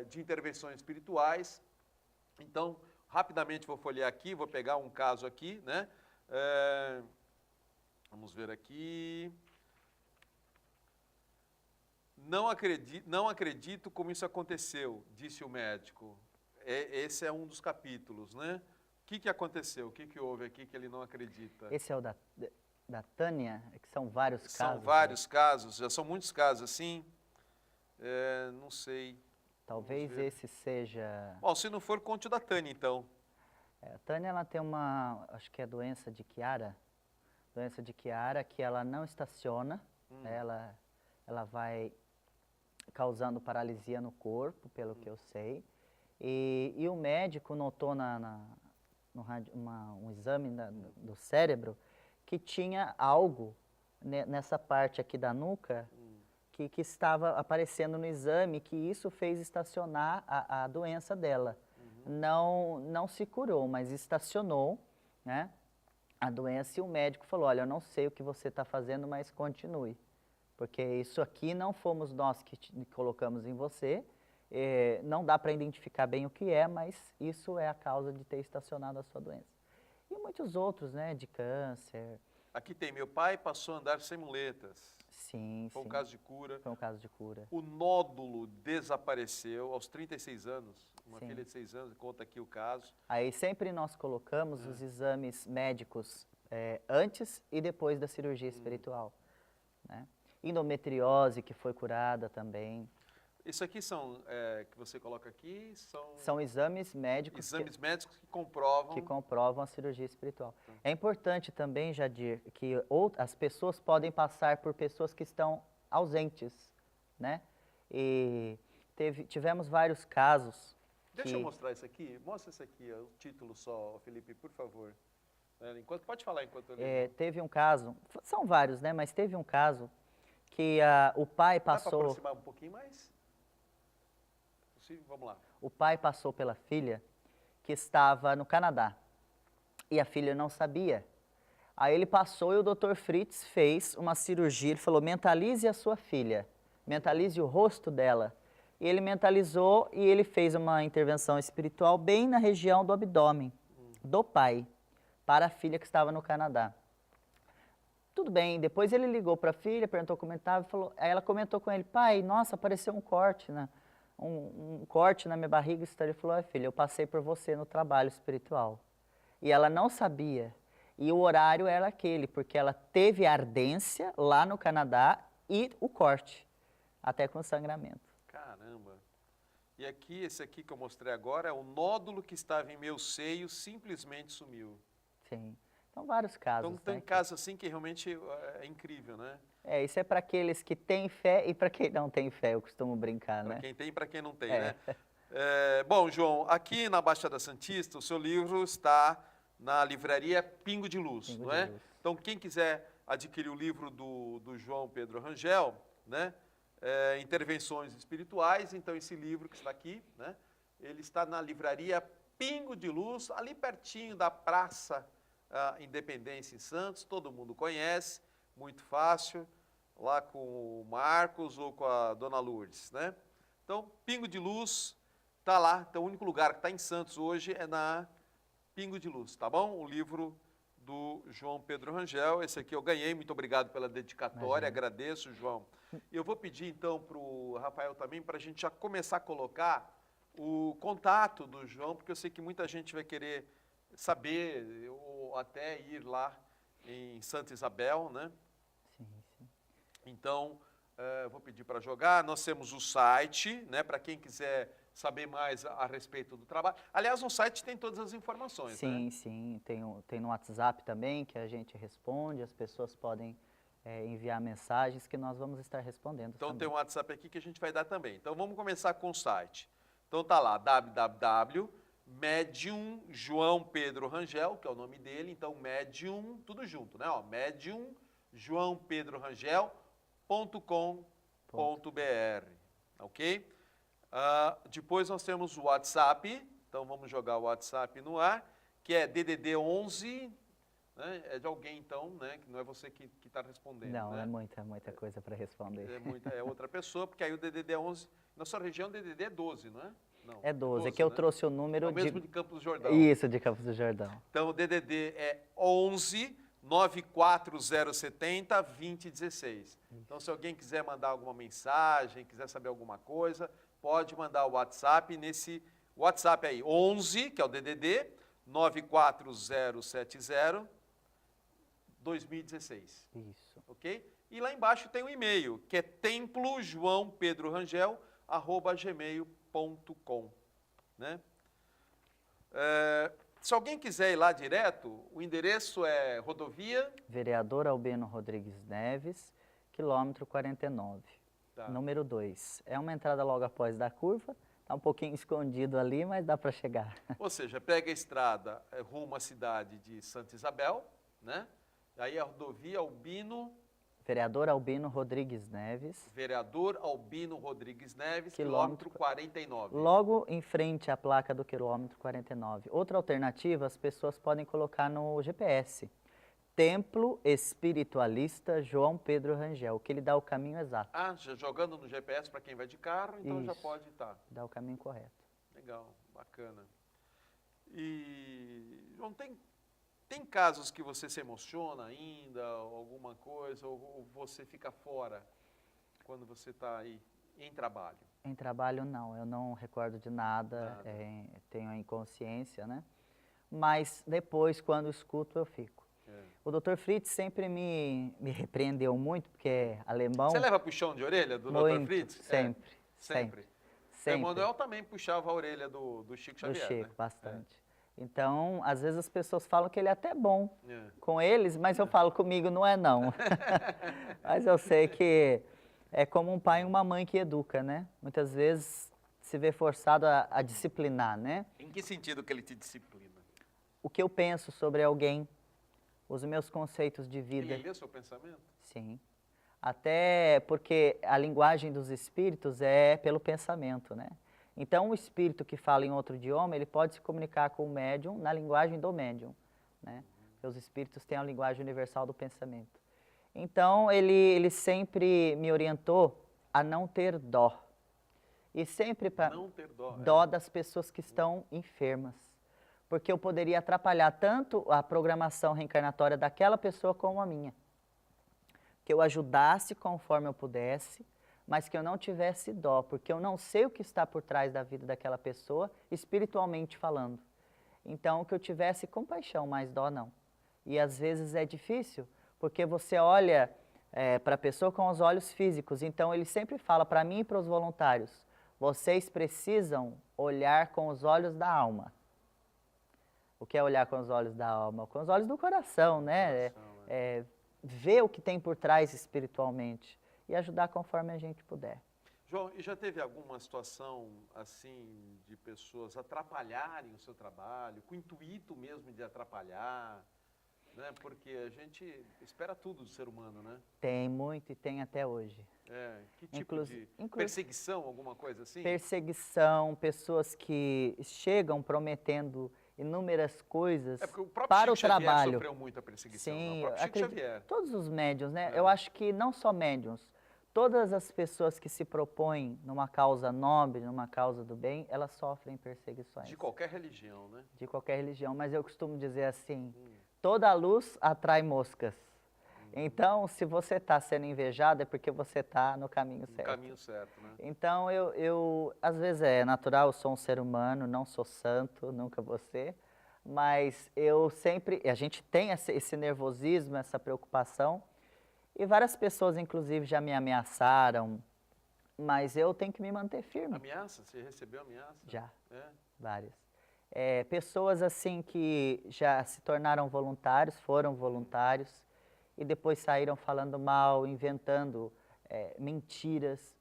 de intervenções espirituais. Então, rapidamente vou folhear aqui, vou pegar um caso aqui, né? Vamos ver aqui. Não acredito como isso aconteceu, disse o médico. Esse é um dos capítulos, né? O que aconteceu? O que houve aqui que ele não acredita? Esse é o da Tânia, que são vários casos. São vários casos, já são muitos casos assim. Não sei. Talvez esse seja... Bom, se não for, conte o da Tânia, então. A Tânia, ela tem uma, acho que é doença de Chiara. Doença de Chiara, que ela não estaciona, né? Ela vai causando paralisia no corpo, pelo que eu sei. E o médico notou um exame do cérebro que tinha algo nessa parte aqui da nuca que estava aparecendo no exame, que isso fez estacionar a doença dela. Não se curou, mas estacionou, né, a doença, e o médico falou, olha, eu não sei o que você está fazendo, mas continue. Porque isso aqui não fomos nós que colocamos em você, não dá para identificar bem o que é, mas isso é a causa de ter estacionado a sua doença. E muitos outros, né, de câncer. Aqui tem, meu pai passou a andar sem muletas. Sim, Foi um caso de cura. Foi um caso de cura. O nódulo desapareceu aos 36 anos. Uma Sim. filha de 6 anos, conta aqui o caso. Aí sempre nós colocamos os exames médicos antes e depois da cirurgia espiritual, né? Endometriose, que foi curada também. Isso aqui são, que você coloca aqui, são exames médicos médicos que comprovam a cirurgia espiritual. É importante também, Jadir, que as pessoas podem passar por pessoas que estão ausentes, né? E tivemos vários casos. Deixa eu mostrar isso aqui. Mostra isso aqui, o título só, Felipe, por favor. Pode falar enquanto eu leio. Teve um caso, são vários, né? Mas teve um caso que o pai Dá para passou... aproximar um pouquinho mais? Possível? Vamos lá. O pai passou pela filha que estava no Canadá e a filha não sabia. Aí ele passou e o Dr. Fritz fez uma cirurgia, ele falou, mentalize a sua filha, mentalize o rosto dela. E ele mentalizou e ele fez uma intervenção espiritual bem na região do abdômen do pai, para a filha que estava no Canadá. Tudo bem, depois ele ligou para a filha, perguntou como estava, falou, aí ela comentou com ele, pai, nossa, apareceu um corte, né? Um corte na minha barriga. Ele falou, filha, eu passei por você no trabalho espiritual. E ela não sabia. E o horário era aquele, porque ela teve ardência lá no Canadá e o corte, até com sangramento. Caramba. E aqui, esse aqui que eu mostrei agora, é o nódulo que estava em meu seio, simplesmente sumiu. Sim. Então, vários casos. Então, tem casos assim que realmente é incrível, né? Isso é para aqueles que têm fé e para quem não tem fé, eu costumo brincar, né? Para quem tem e para quem não tem, né? Bom, João, aqui na Baixada Santista, o seu livro está na livraria Pingo de Luz, Pingo não de é? Luz. Então, quem quiser adquirir o livro do João Pedro Rangel, né? Intervenções Espirituais, então esse livro que está aqui, né? Ele está na livraria Pingo de Luz, ali pertinho da Praça Independência em Santos, todo mundo conhece, muito fácil, lá com o Marcos ou com a Dona Lourdes, né? Então, Pingo de Luz está lá, então o único lugar que está em Santos hoje é na Pingo de Luz, tá bom? O livro do João Pedro Rangel, esse aqui eu ganhei, muito obrigado pela dedicatória, agradeço, João. E eu vou pedir então para o Rafael também, para a gente já começar a colocar o contato do João, porque eu sei que muita gente vai querer saber, ou até ir lá em Santa Isabel, né? Sim, sim. Então, vou pedir para jogar. Nós temos o site, né? Para quem quiser saber mais a respeito do trabalho. Aliás, no site tem todas as informações, Sim, né? sim. Tem no WhatsApp também, que a gente responde, as pessoas podem enviar mensagens que nós vamos estar respondendo Então, também. tem um WhatsApp aqui que a gente vai dar também. Então, vamos começar com o site. Então, tá lá, www.medium João Pedro Rangel, que é o nome dele. Então, Medium, tudo junto, né? Ó, Medium João Pedro Rangel.com.br, ok? Depois nós temos o WhatsApp, então vamos jogar o WhatsApp no ar, que é DDD 11, né? É de alguém então, né? Que não é você que está respondendo. Não, né? é muita coisa para responder. É outra pessoa, porque aí o DDD é 11, na sua região o DDD é 12, não é? Não, É 12, é que eu né? trouxe o número É o mesmo de Campos do Jordão. Isso, de Campos do Jordão. Então o DDD é 11 94070 2016. Então se alguém quiser mandar alguma mensagem, quiser saber alguma coisa, pode mandar o WhatsApp nesse WhatsApp aí, 11, que é o DDD, 94070 2016. Isso. Ok? E lá embaixo tem um e-mail, que é templojoaopedrorangel@gmail.com, né? Se alguém quiser ir lá direto, o endereço é rodovia... Vereador Albino Rodrigues Neves, quilômetro 49, Tá. número 2. É uma entrada logo após da curva, está um pouquinho escondido ali, mas dá para chegar. Ou seja, pega a estrada rumo à cidade de Santa Isabel, né? Aí a rodovia Albino... Vereador Albino Rodrigues Neves. Vereador Albino Rodrigues Neves, Quilômetro quilômetro 49. Logo em frente à placa do quilômetro 49. Outra alternativa, as pessoas podem colocar no GPS. Templo Espiritualista João Pedro Rangel, que ele dá o caminho exato. Já jogando no GPS para quem vai de carro, então já Isso. pode estar. Dá o caminho correto. Legal, bacana. E, João, tem casos que você se emociona ainda, alguma coisa, ou você fica fora quando você está aí em trabalho? Em trabalho, não. Eu não recordo de nada. Tenho a inconsciência, né? Mas depois, quando escuto, eu fico. O Dr. Fritz sempre me repreendeu muito, porque é alemão. Você leva puxão de orelha do muito, Dr. Fritz? Sempre. O Emanuel também puxava a orelha do Chico Xavier, Do Chico, né? bastante. Então, às vezes as pessoas falam que ele é até bom com eles, mas eu falo comigo, não é não. Mas eu sei que é como um pai e uma mãe que educa, né? Muitas vezes se vê forçado a disciplinar, né? Em que sentido que ele te disciplina? O que eu penso sobre alguém, os meus conceitos de vida. Ele lê seu pensamento? Sim. Até porque a linguagem dos espíritos é pelo pensamento, né? Então, o espírito que fala em outro idioma, ele pode se comunicar com o médium na linguagem do médium, né? Porque os espíritos têm a linguagem universal do pensamento. Então, ele sempre me orientou a não ter dó. E sempre para Não ter dó. dó das pessoas que estão enfermas. Porque eu poderia atrapalhar tanto a programação reencarnatória daquela pessoa como a minha. Que eu ajudasse conforme eu pudesse, mas que eu não tivesse dó, porque eu não sei o que está por trás da vida daquela pessoa, espiritualmente falando. Então, que eu tivesse compaixão, mas dó não. E às vezes é difícil, porque você olha para a pessoa com os olhos físicos. Então, ele sempre fala para mim e para os voluntários, vocês precisam olhar com os olhos da alma. O que é olhar com os olhos da alma? Com os olhos do coração, né? Ver o que tem por trás espiritualmente e ajudar conforme a gente puder. João, e já teve alguma situação assim de pessoas atrapalharem o seu trabalho, com o intuito mesmo de atrapalhar, né? Porque a gente espera tudo do ser humano, né? Tem muito e tem até hoje. Que tipo de perseguição, alguma coisa assim? Perseguição, pessoas que chegam prometendo inúmeras coisas porque o próprio para Chico o Xavier trabalho. sofreu muita perseguição, Sim, não? O próprio Chico Xavier. todos os médiuns, né? Eu acho que não só médiuns, todas as pessoas que se propõem numa causa nobre, numa causa do bem, elas sofrem perseguições. De qualquer religião, né? De qualquer religião, mas eu costumo dizer assim, toda luz atrai moscas. Então, se você está sendo invejado, é porque você está no caminho certo. No caminho certo, né? Então, às vezes é natural, eu sou um ser humano, não sou santo, nunca vou ser, mas a gente tem esse nervosismo, essa preocupação, e várias pessoas, inclusive, já me ameaçaram, mas eu tenho que me manter firme. Ameaça? Você recebeu ameaça? Já, várias. Pessoas assim que já se tornaram voluntários, foram voluntários, e depois saíram falando mal, inventando mentiras.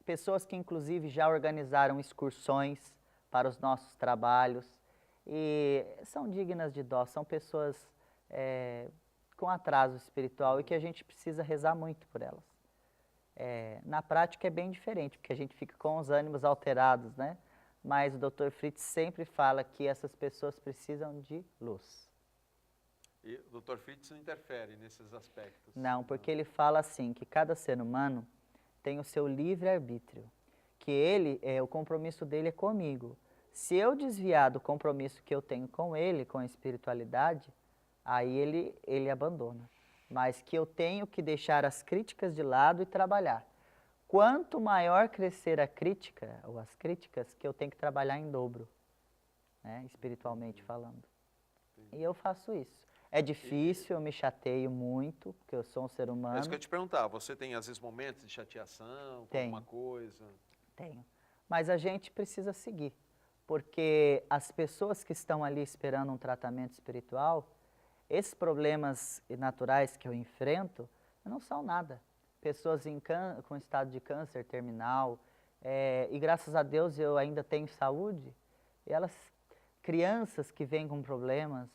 Pessoas que, inclusive, já organizaram excursões para os nossos trabalhos e são dignas de dó, são pessoas com atraso espiritual e que a gente precisa rezar muito por elas. Na prática é bem diferente, porque a gente fica com os ânimos alterados, né? Mas o Dr. Fritz sempre fala que essas pessoas precisam de luz. E o Dr. Fritz não interfere nesses aspectos? Não, porque ele fala assim, que cada ser humano tem o seu livre-arbítrio, que o compromisso dele é comigo. Se eu desviar do compromisso que eu tenho com ele, com a espiritualidade, aí ele abandona. Mas que eu tenho que deixar as críticas de lado e trabalhar. Quanto maior crescer a crítica, ou as críticas, que eu tenho que trabalhar em dobro, né, espiritualmente falando. E eu faço isso. É difícil, eu me chateio muito, porque eu sou um ser humano. É isso que eu ia te perguntar, você tem às vezes momentos de chateação com alguma coisa? Tenho, mas a gente precisa seguir, porque as pessoas que estão ali esperando um tratamento espiritual, esses problemas naturais que eu enfrento, não são nada. Pessoas com estado de câncer terminal, e graças a Deus eu ainda tenho saúde, e crianças que vêm com problemas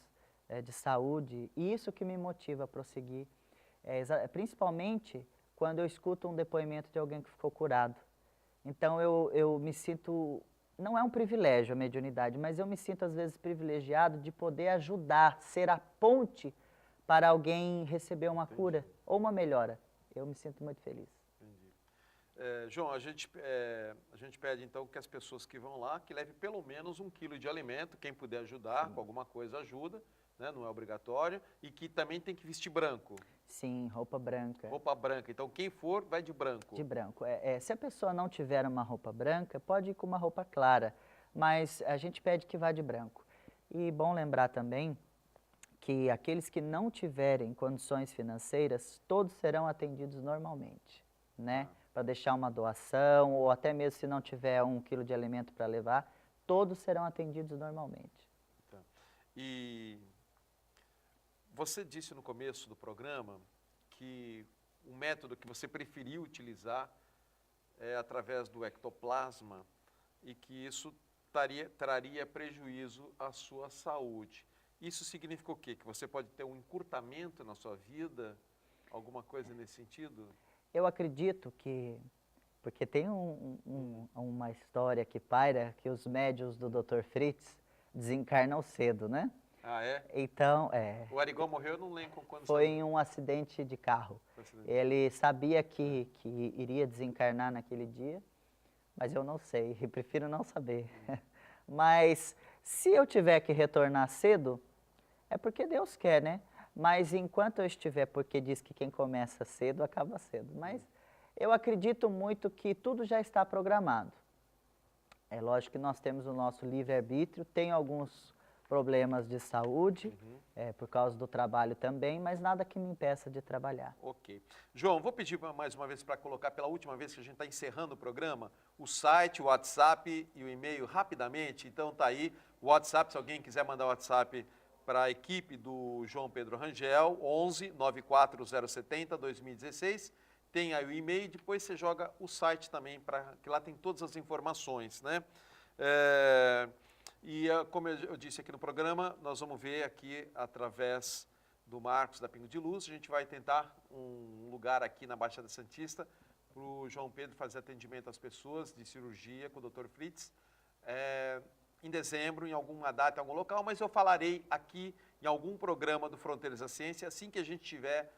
de saúde, e isso que me motiva a prosseguir, principalmente quando eu escuto um depoimento de alguém que ficou curado. Então eu me sinto, não é um privilégio a mediunidade, mas eu me sinto às vezes privilegiado de poder ajudar, ser a ponte para alguém receber uma cura ou uma melhora. Eu me sinto muito feliz. Entendi. João, a gente pede então que as pessoas que vão lá, que levem pelo menos 1 quilo de alimento, quem puder ajudar com alguma coisa ajuda, né, não é obrigatório, e que também tem que vestir branco. Sim, roupa branca. Roupa branca, então quem for vai de branco. De branco. Se a pessoa não tiver uma roupa branca, pode ir com uma roupa clara, mas a gente pede que vá de branco. E bom lembrar também que aqueles que não tiverem condições financeiras, todos serão atendidos normalmente, né? Para deixar uma doação, ou até mesmo se não tiver 1 quilo de alimento para levar, todos serão atendidos normalmente. Tá. E você disse no começo do programa que o método que você preferiu utilizar é através do ectoplasma e que isso traria prejuízo à sua saúde. Isso significa o quê? Que você pode ter um encurtamento na sua vida? Alguma coisa nesse sentido? Eu acredito que, porque tem uma história que paira, que os médiuns do Dr. Fritz desencarnam cedo, né? Ah, é? Então, O Arigó morreu, eu não lembro com quantos foi anos. em um acidente de carro. Acidente. Ele sabia que iria desencarnar naquele dia, mas eu não sei, e prefiro não saber. Mas se eu tiver que retornar cedo, é porque Deus quer, né? Mas enquanto eu estiver, porque diz que quem começa cedo, acaba cedo. Mas eu acredito muito que tudo já está programado. É lógico que nós temos o nosso livre-arbítrio, tem alguns problemas de saúde, por causa do trabalho também, mas nada que me impeça de trabalhar. Ok. João, vou pedir mais uma vez para colocar, pela última vez que a gente está encerrando o programa, o site, o WhatsApp e o e-mail rapidamente. Então tá aí o WhatsApp, se alguém quiser mandar o WhatsApp para a equipe do João Pedro Rangel, 11 94070 2016. Tem aí o e-mail, depois você joga o site também, que lá tem todas as informações, né? Como eu disse aqui no programa, nós vamos ver aqui através do Marcos da Pingo de Luz, a gente vai tentar um lugar aqui na Baixada Santista para o João Pedro fazer atendimento às pessoas de cirurgia com o Dr. Fritz, em dezembro, em alguma data, em algum local, mas eu falarei aqui em algum programa do Fronteiras da Ciência assim que a gente tiver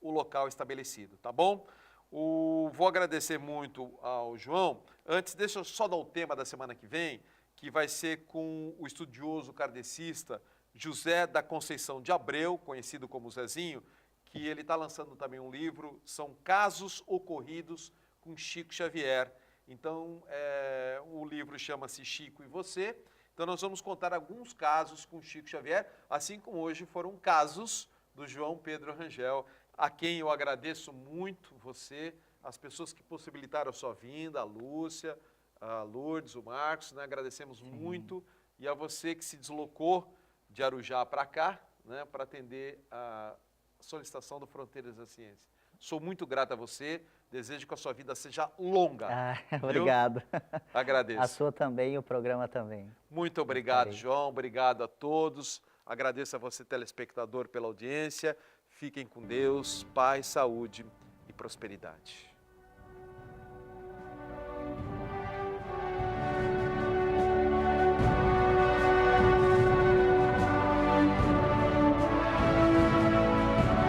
o local estabelecido, tá bom? Vou agradecer muito ao João. Antes, deixa eu só dar o tema da semana que vem, que vai ser com o estudioso kardecista José da Conceição de Abreu, conhecido como Zezinho, que ele está lançando também um livro, são casos ocorridos com Chico Xavier. Então, o livro chama-se Chico e Você. Então, nós vamos contar alguns casos com Chico Xavier, assim como hoje foram casos do João Pedro Rangel, a quem eu agradeço muito, você, as pessoas que possibilitaram a sua vinda, a Lúcia, a Lourdes, o Marcos, né? Agradecemos muito, e a você que se deslocou de Arujá para cá, né? Para atender a solicitação do Fronteiras da Ciência. Sou muito grato a você, desejo que a sua vida seja longa. Obrigado. Agradeço. A sua também e o programa também. Muito obrigado, João, obrigado a todos. Agradeço a você, telespectador, pela audiência. Fiquem com Deus, paz, saúde e prosperidade.